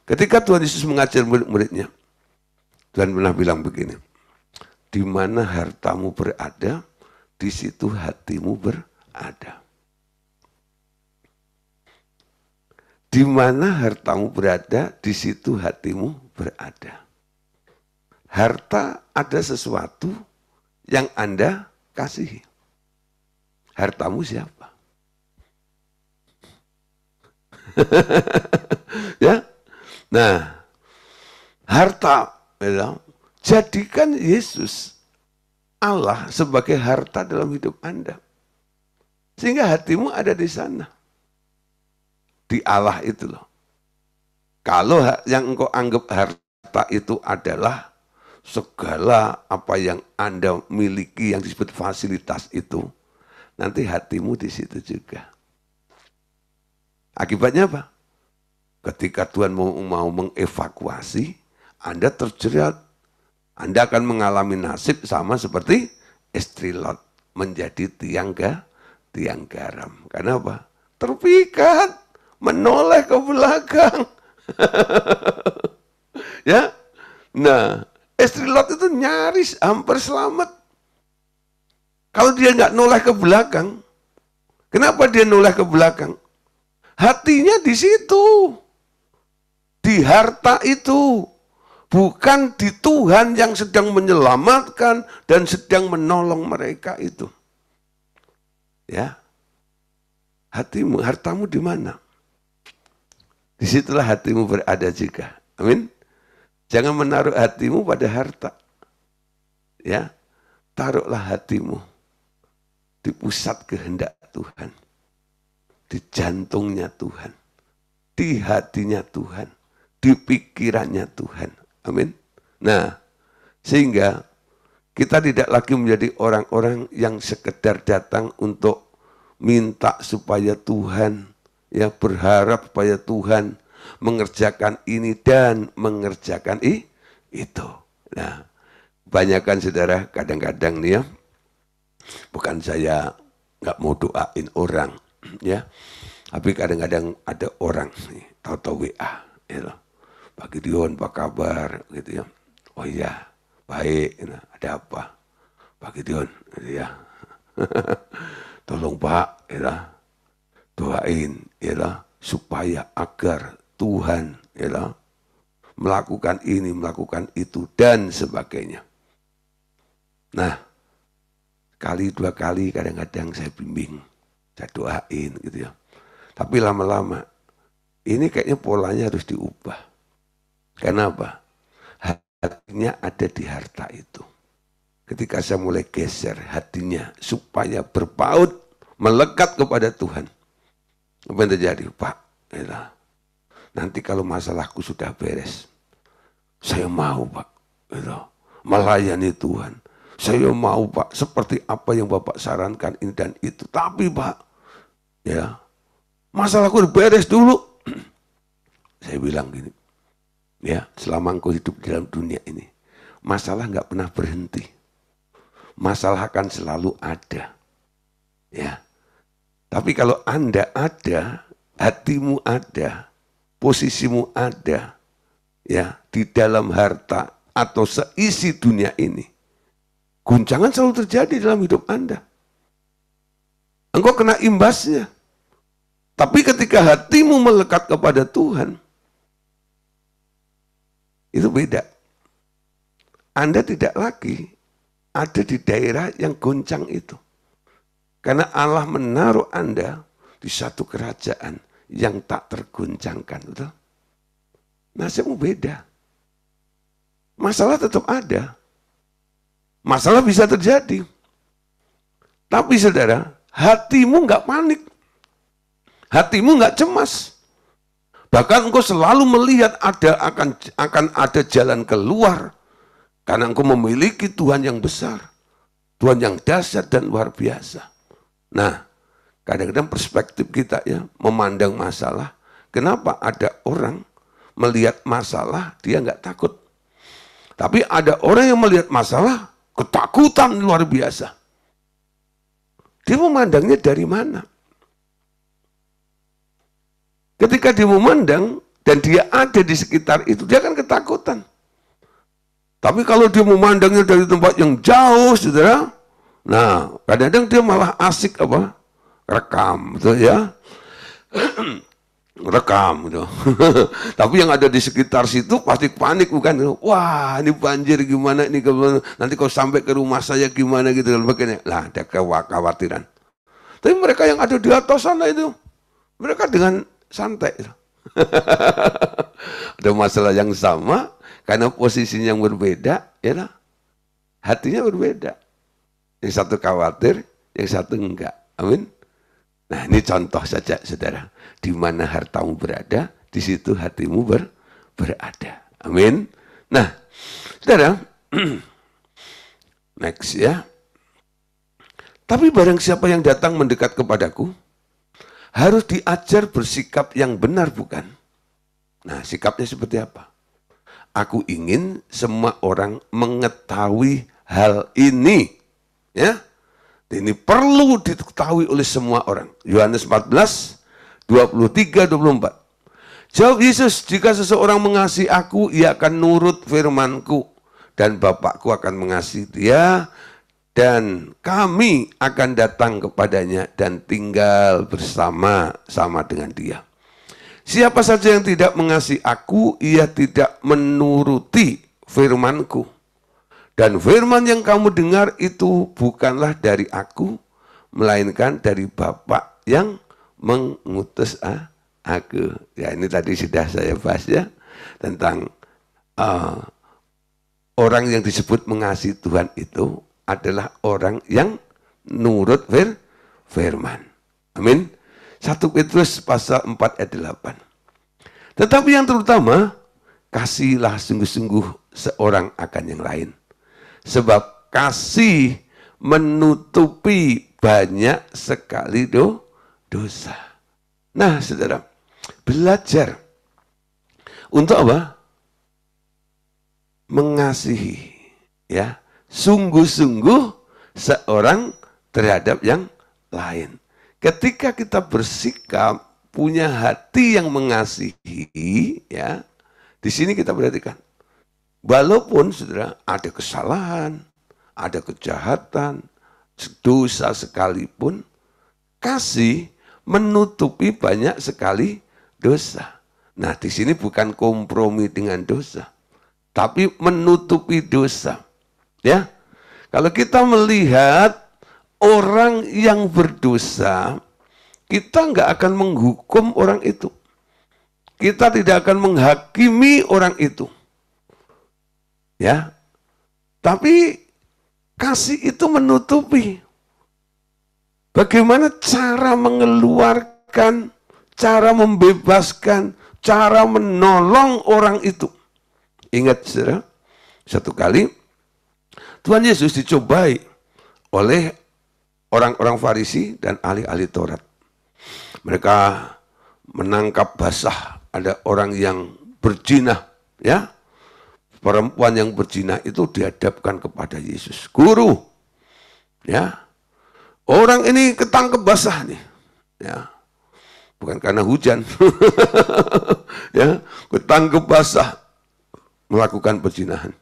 [SPEAKER 1] ketika Tuhan Yesus mengajar murid-muridnya, Tuhan pernah bilang begini, di mana hartamu berada, di situ hatimu berada. Di mana hartamu berada, di situ hatimu berada. Harta ada sesuatu yang Anda kasihi. Hartamu siapa? Ya. Nah, harta, ya, jadikan Yesus Allah sebagai harta dalam hidup Anda. Sehingga hatimu ada di sana. Di Allah itu loh. Kalau yang engkau anggap harta itu adalah segala apa yang Anda miliki yang disebut fasilitas itu, nanti hatimu di situ juga. Akibatnya apa? Ketika Tuhan mau mengevakuasi, Anda terjerat. Anda akan mengalami nasib sama seperti istri Lot menjadi tiang garam. Karena apa? Terpikat, menoleh ke belakang. Ya, nah, istri Lot itu nyaris hampir selamat. Kalau dia nggak noleh ke belakang, kenapa dia noleh ke belakang? Hatinya di situ, di harta itu, bukan di Tuhan yang sedang menyelamatkan dan sedang menolong mereka itu. Ya, hatimu, hartamu di mana? Disitulah hatimu berada juga. Amin. Jangan menaruh hatimu pada harta. Ya, taruhlah hatimu di pusat kehendak Tuhan, di jantungnya Tuhan, di hatinya Tuhan, di pikirannya Tuhan. Amin. Nah, sehingga kita tidak lagi menjadi orang-orang yang sekedar datang untuk minta supaya Tuhan, ya, berharap supaya Tuhan mengerjakan ini dan mengerjakan itu. Nah, kebanyakan saudara kadang-kadang nih ya, bukan saya nggak mau doain orang, ya, tapi kadang-kadang ada orang nih, tahu-tahu WA, ya loh, Pak Gideon, apa kabar, gitu ya. Oh iya, baik, nah, ada apa? Pak Gideon, ya. Tolong Pak, ya, doain, ya, supaya agar Tuhan, ya, melakukan ini, melakukan itu, dan sebagainya. Nah, kali dua kali kadang-kadang saya bimbing, saya doain gitu ya. Tapi lama-lama, ini kayaknya polanya harus diubah. Kenapa? Hatinya ada di harta itu. Ketika saya mulai geser hatinya supaya berpaut, melekat kepada Tuhan. Apa yang terjadi? Pak, ya, nanti kalau masalahku sudah beres, saya mau Pak, ya, melayani Tuhan. Saya mau Pak, seperti apa yang Bapak sarankan ini dan itu. Tapi Pak, ya, masalahku udah beres dulu. Saya bilang gini, ya, selama engkau hidup di dalam dunia ini, masalah nggak pernah berhenti. Masalah akan selalu ada. Ya. Tapi kalau Anda ada, hatimu ada, posisimu ada, ya, di dalam harta atau seisi dunia ini, guncangan selalu terjadi dalam hidup Anda. Engkau kena imbasnya. Tapi ketika hatimu melekat kepada Tuhan, itu beda. Anda tidak lagi ada di daerah yang goncang itu. Karena Allah menaruh Anda di satu kerajaan yang tak tergoncangkan. Betul? Nasibmu beda. Masalah tetap ada. Masalah bisa terjadi. Tapi saudara, hatimu nggak panik. Hatimu nggak cemas. Bahkan engkau selalu melihat akan ada jalan keluar. Karena engkau memiliki Tuhan yang besar. Tuhan yang dahsyat dan luar biasa. Nah, kadang-kadang perspektif kita ya, memandang masalah. Kenapa ada orang melihat masalah, dia nggak takut. Tapi ada orang yang melihat masalah, ketakutan luar biasa. Dia memandangnya dari mana? Ketika dia memandang dan dia ada di sekitar itu, dia akan ketakutan. Tapi kalau dia memandangnya dari tempat yang jauh, saudara, nah kadang-kadang dia malah asik rekam, betul ya. rekam gitu. Tapi yang ada di sekitar situ pasti panik bukan? Wah, ini banjir gimana ini, gimana? Nanti kalau sampai ke rumah saya gimana gitu dan begini. Lah, ada kekhawatiran. Tapi mereka yang ada di atas sana itu, mereka dengan santai. Ada masalah yang sama karena posisinya yang berbeda, ya lah. Hatinya berbeda. Yang satu khawatir, yang satu enggak. Amin. Nah, ini contoh saja, saudara. Di mana hartamu berada, di situ hatimu berada. Amin. Nah, saudara, next ya. Tapi barang siapa yang datang mendekat kepadaku, harus diajar bersikap yang benar, bukan? Nah, sikapnya seperti apa? Aku ingin semua orang mengetahui hal ini. Ya, ini perlu diketahui oleh semua orang. Yohanes 14, 23, 24. Jawab Yesus, jika seseorang mengasihi aku, ia akan nurut firmanku. Dan Bapakku akan mengasihi dia. Dan kami akan datang kepadanya dan tinggal bersama-sama dengan dia. Siapa saja yang tidak mengasihi aku, ia tidak menuruti firmanku. Dan firman yang kamu dengar itu bukanlah dari aku, melainkan dari Bapa yang mengutus aku. Ya, ini tadi sudah saya bahas ya, tentang orang yang disebut mengasihi Tuhan itu adalah orang yang nurut firman. Amin. 1 Petrus pasal 4 ayat 8. Tetapi yang terutama, kasihilah sungguh-sungguh seorang akan yang lain. Sebab kasih menutupi banyak sekali dosa. Nah, saudara, belajar untuk apa? Mengasihi, ya, sungguh-sungguh seorang terhadap yang lain. Ketika kita bersikap punya hati yang mengasihi, ya, di sini kita perhatikan, walaupun saudara ada kesalahan, ada kejahatan, dosa sekalipun, kasih menutupi banyak sekali dosa. Nah, di sini bukan kompromi dengan dosa, tapi menutupi dosa. Ya, kalau kita melihat orang yang berdosa, kita nggak akan menghukum orang itu. Kita tidak akan menghakimi orang itu. Ya, tapi kasih itu menutupi. Bagaimana cara mengeluarkan, cara membebaskan, cara menolong orang itu. Ingat, saudara, satu kali Tuhan Yesus dicobai oleh orang-orang Farisi dan ahli-ahli Taurat. Mereka menangkap basah ada orang yang berzina, ya. Perempuan yang berzina itu dihadapkan kepada Yesus. Guru, ya. Orang ini ketangkep basah nih, ya. Bukan karena hujan. Ya, ketangkep basah melakukan perzinahan.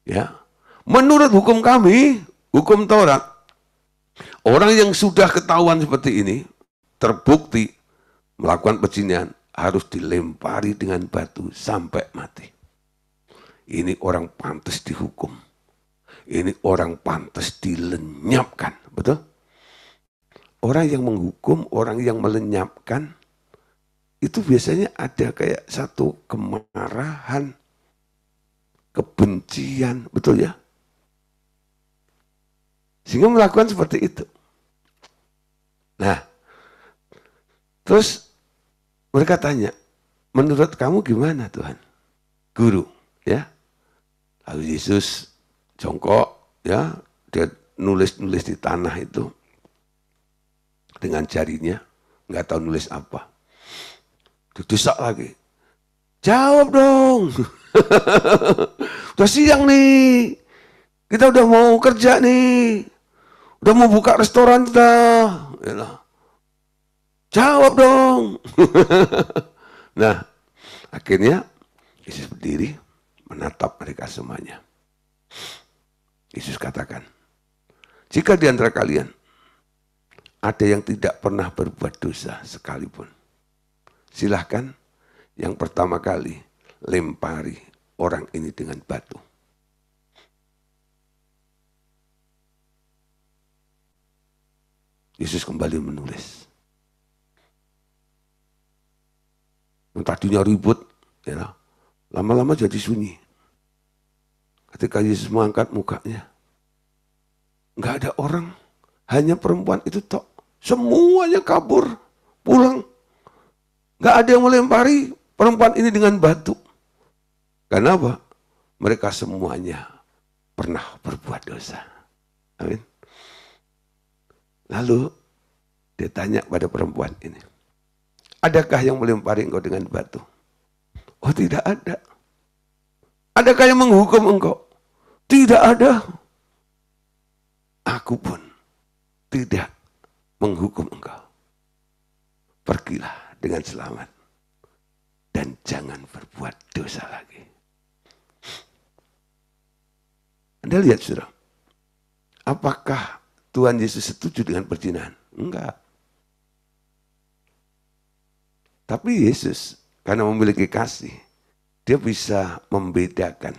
[SPEAKER 1] Ya. Menurut hukum kami, hukum Taurat, orang yang sudah ketahuan seperti ini, terbukti melakukan perzinahan, harus dilempari dengan batu sampai mati. Ini orang pantas dihukum. Ini orang pantas dilenyapkan. Betul? Orang yang menghukum, orang yang melenyapkan, itu biasanya ada kayak satu kemarahan, kebencian, betul ya? Sehingga melakukan seperti itu. Nah, terus mereka tanya, menurut kamu gimana Tuhan? Guru, ya. Lalu Yesus jongkok, ya, dia nulis-nulis di tanah itu dengan jarinya, nggak tahu nulis apa. Didesak lagi, jawab dong. Udah siang nih, kita udah mau kerja nih. Udah mau buka restoran kita. Yalah. Jawab dong. Nah, akhirnya Yesus berdiri menatap mereka semuanya. Yesus katakan, jika di antara kalian ada yang tidak pernah berbuat dosa sekalipun, silahkan yang pertama kali lempari orang ini dengan batu. Yesus kembali menulis. Yang tadinya ribut, ya, lama-lama jadi sunyi. Ketika Yesus mengangkat mukanya, nggak ada orang, hanya perempuan itu tok. Semuanya kabur, pulang. Nggak ada yang melempari perempuan ini dengan batu. Kenapa? Mereka semuanya pernah berbuat dosa. Amin. Lalu dia tanya pada perempuan ini, adakah yang melempari engkau dengan batu? Oh, tidak ada. Adakah yang menghukum engkau? Tidak ada. Aku pun tidak menghukum engkau. Pergilah dengan selamat dan jangan berbuat dosa lagi. Anda lihat, saudara, apakah Tuhan Yesus setuju dengan perzinahan? Enggak. Tapi Yesus karena memiliki kasih, dia bisa membedakan.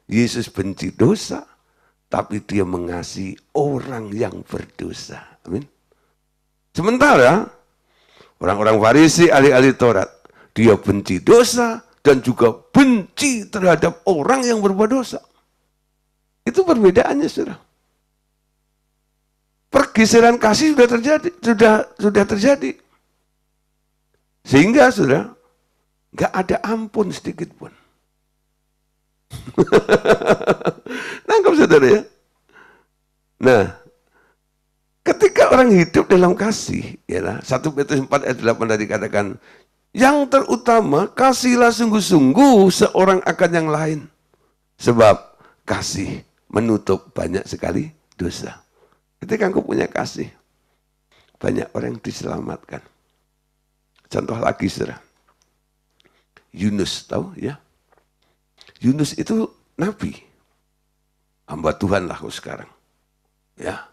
[SPEAKER 1] Yesus benci dosa, tapi dia mengasihi orang yang berdosa. Amin. Sementara orang-orang Farisi, ahli-ahli Taurat, dia benci dosa dan juga benci terhadap orang yang berbuat dosa. Itu perbedaannya, saudara. Pergeseran kasih sudah terjadi. Sehingga, saudara, nggak ada ampun sedikit pun. Nangkap, saudara, ya? Nah, ketika orang hidup dalam kasih, ya, 1 Petrus 4 ayat 8 tadi katakan, yang terutama kasihlah sungguh-sungguh seorang akan yang lain. Sebab kasih menutup banyak sekali dosa. Ketika engkau punya kasih, banyak orang yang diselamatkan. Contoh lagi, saudara. Yunus, tahu ya? Yunus itu nabi. Hamba Tuhan lah sekarang. Ya.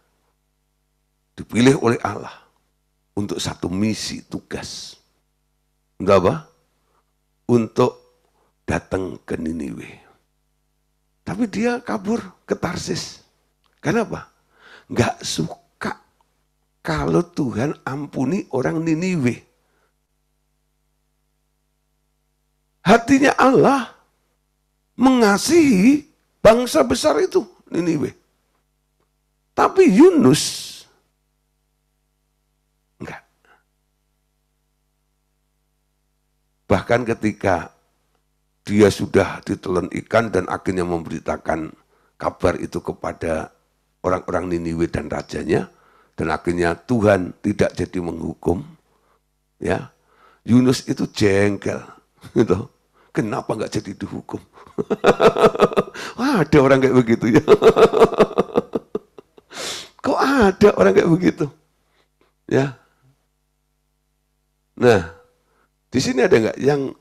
[SPEAKER 1] Dipilih oleh Allah untuk satu misi tugas. Untuk apa? Untuk datang ke Niniwe. Tapi dia kabur ke Tarsis. Kenapa? Nggak suka kalau Tuhan ampuni orang Niniwe. Hatinya Allah mengasihi bangsa besar itu, Niniwe. Tapi Yunus enggak. Bahkan ketika dia sudah ditelan ikan dan akhirnya memberitakan kabar itu kepada orang-orang Niniwe dan rajanya, dan akhirnya Tuhan tidak jadi menghukum, ya, Yunus itu jengkel, gitu. Kenapa nggak jadi dihukum? Wah, ada orang kayak begitu ya. Kok ada orang kayak begitu? Ya. Nah, di sini ada nggak yang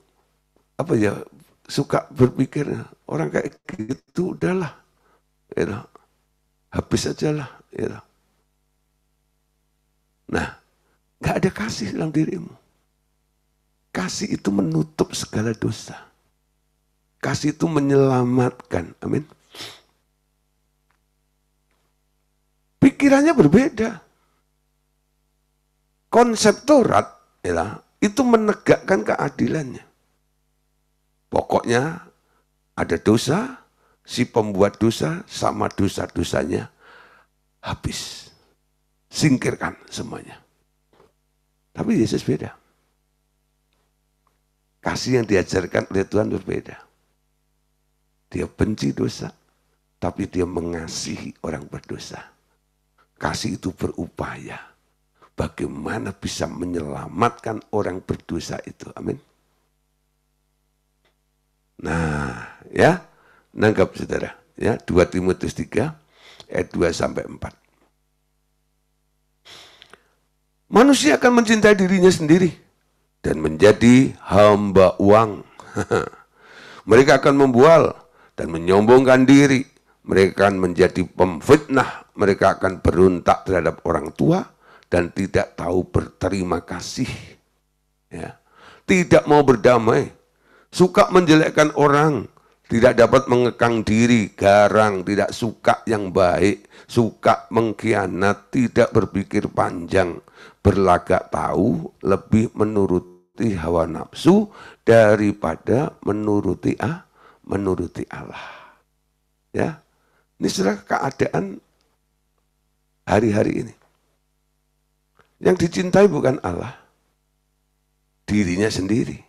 [SPEAKER 1] apa ya, suka berpikir orang kayak gitu udahlah, ya, habis aja lah. Ya. Nah, nggak ada kasih dalam dirimu. Kasih itu menutup segala dosa. Kasih itu menyelamatkan. Amin. Pikirannya berbeda. Konsep Taurat, ya, itu menegakkan keadilannya. Pokoknya ada dosa, si pembuat dosa sama dosa-dosanya habis. Singkirkan semuanya. Tapi Yesus beda. Kasih yang diajarkan oleh Tuhan berbeda. Dia benci dosa, tapi dia mengasihi orang berdosa. Kasih itu berupaya. Bagaimana bisa menyelamatkan orang berdosa itu. Amin. Nah, ya, nangkap saudara. Ya, 2 Timotius 3 ayat 2 sampai 4. Manusia akan mencintai dirinya sendiri dan menjadi hamba uang. Mereka akan membual dan menyombongkan diri. Mereka akan menjadi pemfitnah. Mereka akan berontak terhadap orang tua dan tidak tahu berterima kasih. ya. Tidak mau berdamai, suka menjelekkan orang, tidak dapat mengekang diri, garang, tidak suka yang baik, suka mengkhianat, tidak berpikir panjang, berlagak tahu, lebih menuruti hawa nafsu daripada menuruti Allah. Ya, ini sudah keadaan hari-hari ini. Yang dicintai bukan Allah, dirinya sendiri.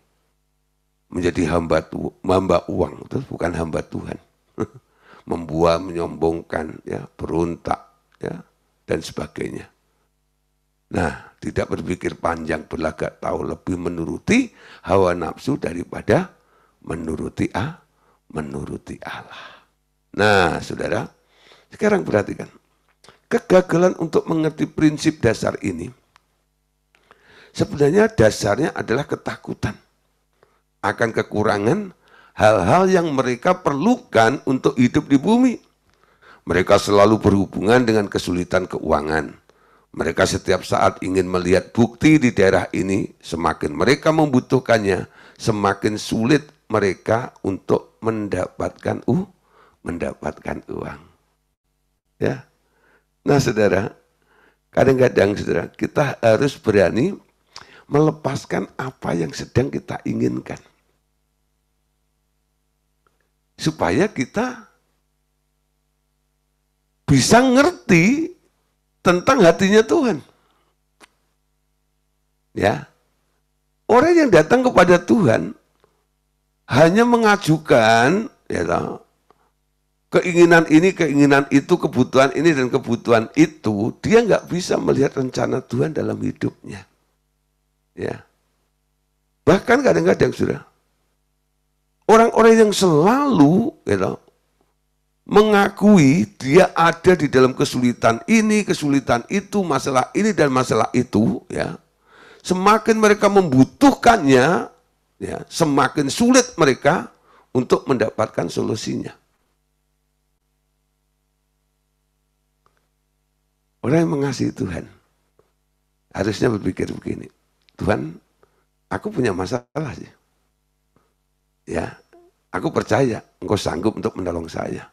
[SPEAKER 1] Menjadi hamba uang, itu bukan hamba Tuhan. Membual, menyombongkan, ya, berontak, ya, dan sebagainya. Nah, tidak berpikir panjang, berlagak tahu, lebih menuruti hawa nafsu daripada menuruti Allah. Nah, saudara, sekarang perhatikan. Kegagalan untuk mengerti prinsip dasar ini, sebenarnya dasarnya adalah ketakutan akan kekurangan hal-hal yang mereka perlukan untuk hidup di bumi. Mereka selalu berhubungan dengan kesulitan keuangan. Mereka setiap saat ingin melihat bukti di daerah ini. Semakin mereka membutuhkannya, semakin sulit mereka untuk mendapatkan uang. Ya. Nah, saudara, kadang-kadang saudara, kita harus berani melepaskan apa yang sedang kita inginkan. Supaya kita bisa ngerti tentang hatinya Tuhan. Ya. Orang yang datang kepada Tuhan hanya mengajukan, ya, keinginan ini, keinginan itu, kebutuhan ini dan kebutuhan itu, dia nggak bisa melihat rencana Tuhan dalam hidupnya. Ya. Bahkan kadang-kadang sudah orang-orang yang selalu, ya, mengakui dia ada di dalam kesulitan ini, kesulitan itu, masalah ini dan masalah itu, ya. Semakin mereka membutuhkannya, ya, semakin sulit mereka untuk mendapatkan solusinya. Orang yang mengasihi Tuhan harusnya berpikir begini, Tuhan, aku punya masalah sih. Ya, aku percaya Engkau sanggup untuk menolong saya.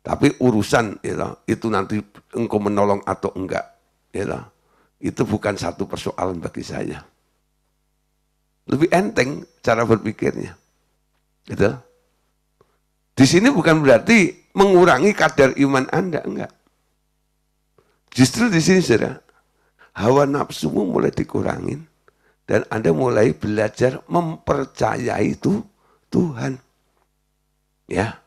[SPEAKER 1] Tapi urusan, ya, itu nanti Engkau menolong atau enggak, ya, itu bukan satu persoalan bagi saya. Lebih enteng cara berpikirnya. Gitu. Di sini bukan berarti mengurangi kadar iman Anda, enggak. Justru di sini, saudara, hawa nafsumu mulai dikurangin dan Anda mulai belajar mempercayai itu Tuhan. Ya.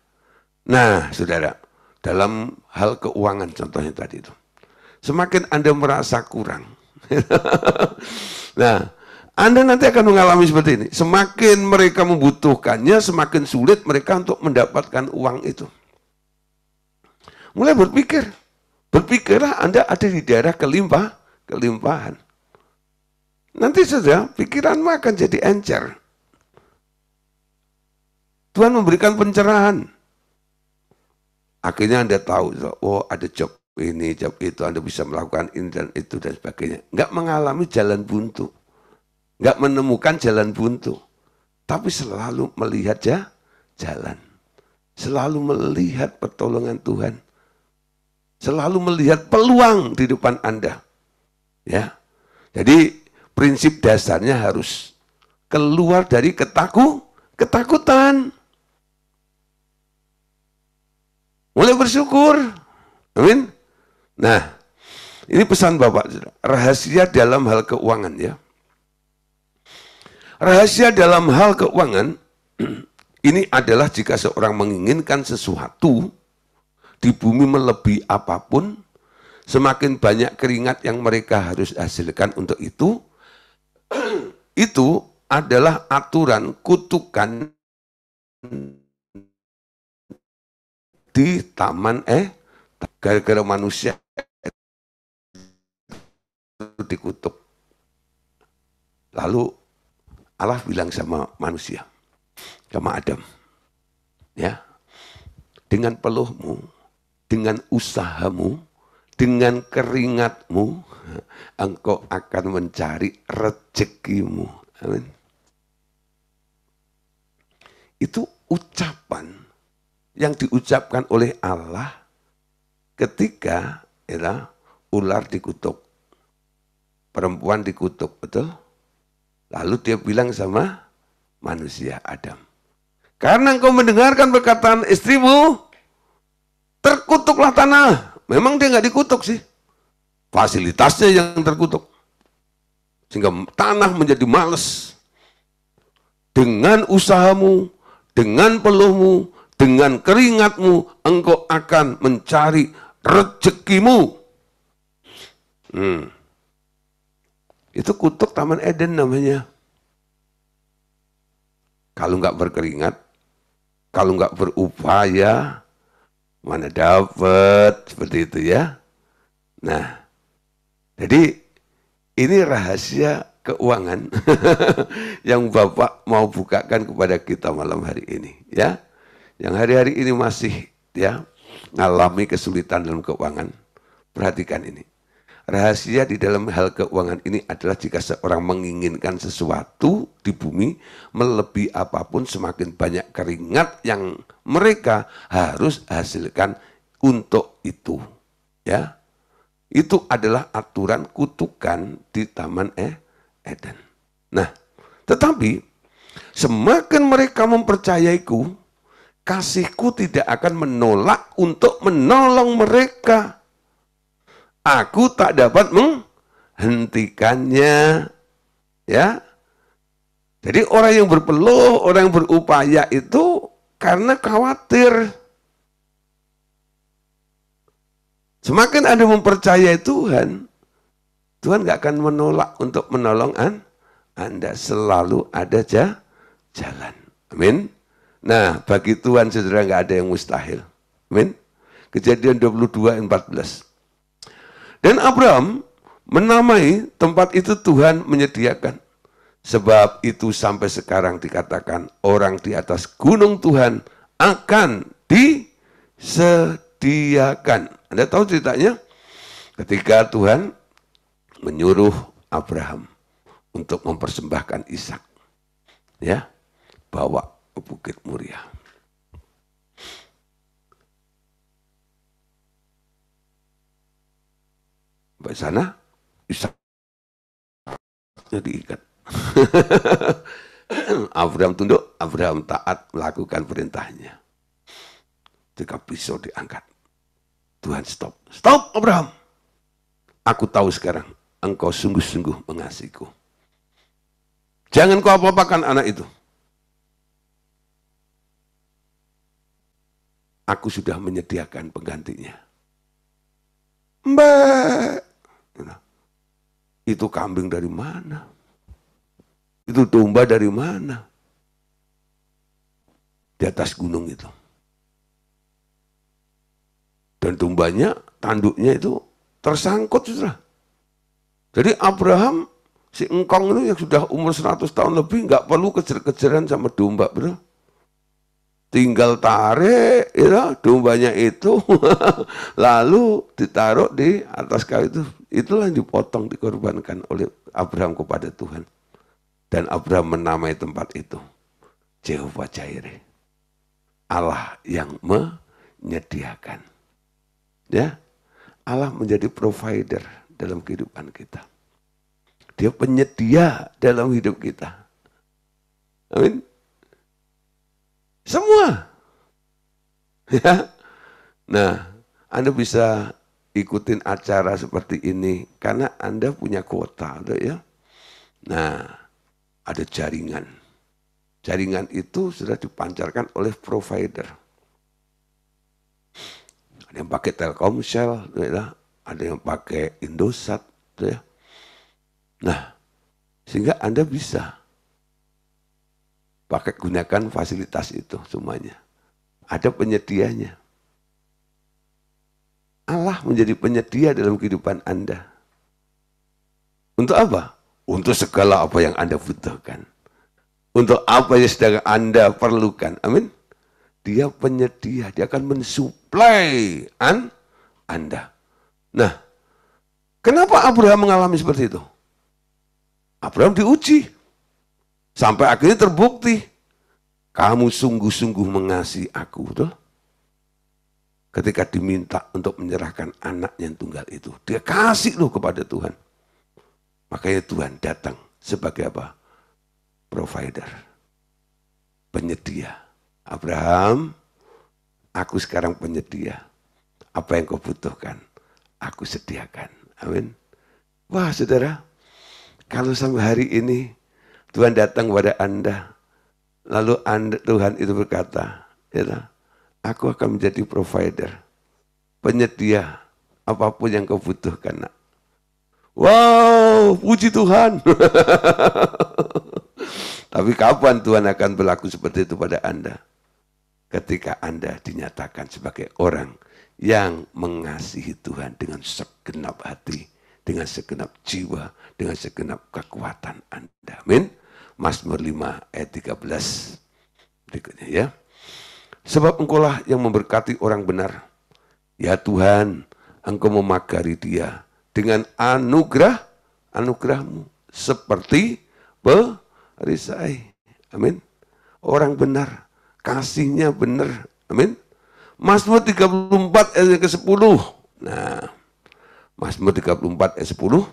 [SPEAKER 1] Nah, saudara, dalam hal keuangan contohnya tadi itu, semakin Anda merasa kurang, nah, Anda nanti akan mengalami seperti ini. Semakin mereka membutuhkannya, semakin sulit mereka untuk mendapatkan uang itu. Mulai berpikirlah Anda ada di daerah kelimpahan. Nanti saja pikiranmu akan jadi encer. Tuhan memberikan pencerahan. Akhirnya Anda tahu, oh ada job ini, job itu, Anda bisa melakukan ini dan itu dan sebagainya. Enggak mengalami jalan buntu. Enggak menemukan jalan buntu. Tapi selalu melihat jalan. Selalu melihat pertolongan Tuhan. Selalu melihat peluang di depan Anda. Ya. Jadi prinsip dasarnya harus keluar dari ketakutan. Mulai bersyukur. Amin. Nah, ini pesan Bapak. Rahasia dalam hal keuangan, ya. Rahasia dalam hal keuangan ini adalah jika seorang menginginkan sesuatu di bumi melebihi apapun, semakin banyak keringat yang mereka harus hasilkan untuk itu adalah aturan kutukan di taman gara-gara manusia itu dikutuk. Lalu Allah bilang sama manusia, sama Adam, ya, dengan peluhmu, dengan usahamu, dengan keringatmu, engkau akan mencari rezekimu. Amin. Itu ucapan yang diucapkan oleh Allah ketika ya, ular dikutuk, perempuan dikutuk, betul? Lalu dia bilang sama manusia Adam, karena engkau mendengarkan perkataan istrimu, terkutuklah tanah. Memang dia nggak dikutuk sih, fasilitasnya yang terkutuk. Sehingga tanah menjadi males. Dengan usahamu, dengan peluhmu, dengan keringatmu, engkau akan mencari rezekimu. Itu kutuk Taman Eden namanya. Kalau nggak berkeringat, kalau nggak berupaya, mana dapat, seperti itu ya. Nah, jadi ini rahasia keuangan yang Bapak mau bukakan kepada kita malam hari ini, ya. Yang hari-hari ini masih ya ngalami kesulitan dalam keuangan. Perhatikan ini. Rahasia di dalam hal keuangan ini adalah jika seorang menginginkan sesuatu di bumi, melebihi apapun, semakin banyak keringat yang mereka harus hasilkan untuk itu. Ya, itu adalah aturan kutukan di Taman Eden. Nah, tetapi semakin mereka mempercayaiku, kasihku tidak akan menolak untuk menolong mereka. Aku tak dapat menghentikannya. Ya. Jadi orang yang berpeluh, orang yang berupaya itu karena khawatir. Semakin Anda mempercayai Tuhan, Tuhan gak akan menolak untuk menolong Anda. Selalu ada jalan. Amin. Nah, bagi Tuhan saudara gak ada yang mustahil. Amin. Kejadian 22:14. Dan Abraham menamai tempat itu Tuhan menyediakan. Sebab itu sampai sekarang dikatakan orang di atas gunung Tuhan akan disediakan. Anda tahu ceritanya? Ketika Tuhan menyuruh Abraham untuk mempersembahkan Ishak, ya, bawa ke Bukit Moriah. Sampai sana, Ishaknya diikat. Abraham tunduk, Abraham taat melakukan perintahnya. Ketika pisau diangkat, Tuhan stop. Stop Abraham. Aku tahu sekarang, engkau sungguh-sungguh mengasihiku. Jangan kau apa-apakan anak itu. Aku sudah menyediakan penggantinya. Mbak, itu kambing dari mana? Itu domba dari mana? Di atas gunung itu. Dan dombanya, tanduknya itu tersangkut, saudara. Jadi Abraham, si engkong itu yang sudah umur 100 tahun lebih, nggak perlu kejar-kejaran sama domba, bro. Tinggal tarik, ya, dombanya itu, lalu ditaruh di atas kayu itu. Itulah yang dipotong, dikorbankan oleh Abraham kepada Tuhan. Dan Abraham menamai tempat itu Jehovah Jireh, Allah yang menyediakan. Ya, Allah menjadi provider dalam kehidupan kita. Dia penyedia dalam hidup kita. Amin. Semua. Ya. Nah, Anda bisa ikutin acara seperti ini karena Anda punya kuota, ya. Nah, ada jaringan. Jaringan itu sudah dipancarkan oleh provider. Ada yang pakai Telkomsel, ya. Ada yang pakai Indosat, ya. Nah, sehingga Anda bisa pakai gunakan fasilitas itu semuanya. Ada penyedianya. Allah menjadi penyedia dalam kehidupan Anda. Untuk apa? Untuk segala apa yang Anda butuhkan. Untuk apa yang sedang Anda perlukan. Amin. Dia penyedia. Dia akan mensuplai Anda. Nah, kenapa Abraham mengalami seperti itu? Abraham diuji. Sampai akhirnya terbukti, kamu sungguh-sungguh mengasihi aku, betul? Ketika diminta untuk menyerahkan anaknya yang tunggal itu. Dia kasih loh kepada Tuhan. Makanya Tuhan datang sebagai apa? Provider. Penyedia. Abraham, aku sekarang penyedia. Apa yang kau butuhkan, aku sediakan. Amin. Wah saudara, kalau sampai hari ini Tuhan datang kepada Anda, lalu Tuhan itu berkata, ya, aku akan menjadi provider, penyedia apapun yang kau butuhkan. Nak. Wow, puji Tuhan. Tapi kapan Tuhan akan berlaku seperti itu pada Anda? Ketika Anda dinyatakan sebagai orang yang mengasihi Tuhan dengan segenap hati, dengan segenap jiwa, dengan segenap kekuatan Anda. Amin. Mazmur 5 ayat 13. Berikutnya ya. Sebab engkaulah yang memberkati orang benar. Ya Tuhan, engkau memagari dia dengan anugerahmu seperti perisai. Amin. Orang benar, kasihnya benar. Amin. Mazmur 34 ayat ke-10. Nah, Mazmur 34 ayat 10.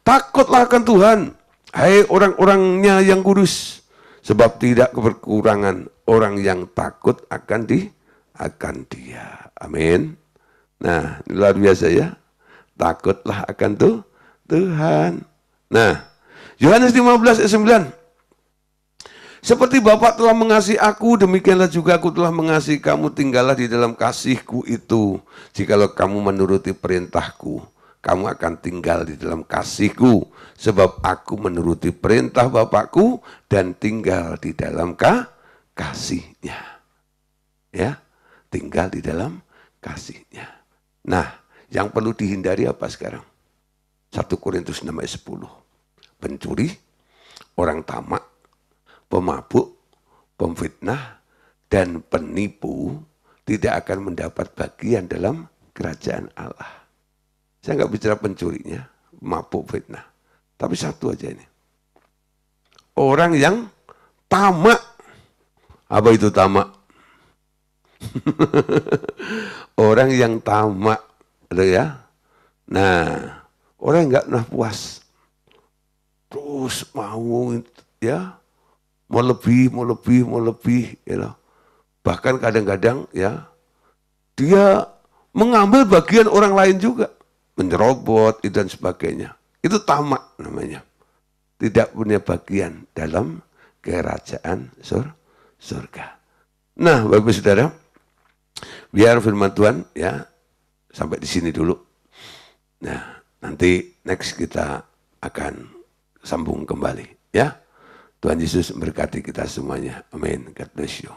[SPEAKER 1] Takutlah akan Tuhan, hai orang-orangnya yang kudus, sebab tidak berkurangan orang yang takut akan dia. Amin. Nah, ini luar biasa ya. Takutlah akan Tuhan. Nah, Yohanes 15 ayat 9. Seperti Bapa telah mengasihi aku, demikianlah juga aku telah mengasihi kamu. Tinggallah di dalam kasihku itu. Jikalau kamu menuruti perintahku, kamu akan tinggal di dalam kasihku. Sebab aku menuruti perintah Bapakku dan tinggal di dalam kasihnya. Ya, tinggal di dalam kasihnya. Nah, yang perlu dihindari apa sekarang? 1 Korintus 6 ayat 10. Pencuri, orang tamak, pemabuk, pemfitnah, dan penipu tidak akan mendapat bagian dalam kerajaan Allah. Saya nggak bicara pencurinya, mabuk, fitnah. Tapi satu aja ini. Orang yang tamak. Apa itu tamak? Orang yang tamak. Ya. Nah, orang yang nggak pernah puas. Terus mau ya, mau lebih, ya. Bahkan kadang-kadang ya, dia mengambil bagian orang lain juga, menyerobot dan sebagainya. Itu tamak namanya. Tidak punya bagian dalam kerajaan surga. Nah, Bapak Saudara, biar firman Tuhan ya sampai di sini dulu. Nah, nanti next kita akan sambung kembali ya. Tuhan Yesus memberkati kita semuanya. Amin. God bless you.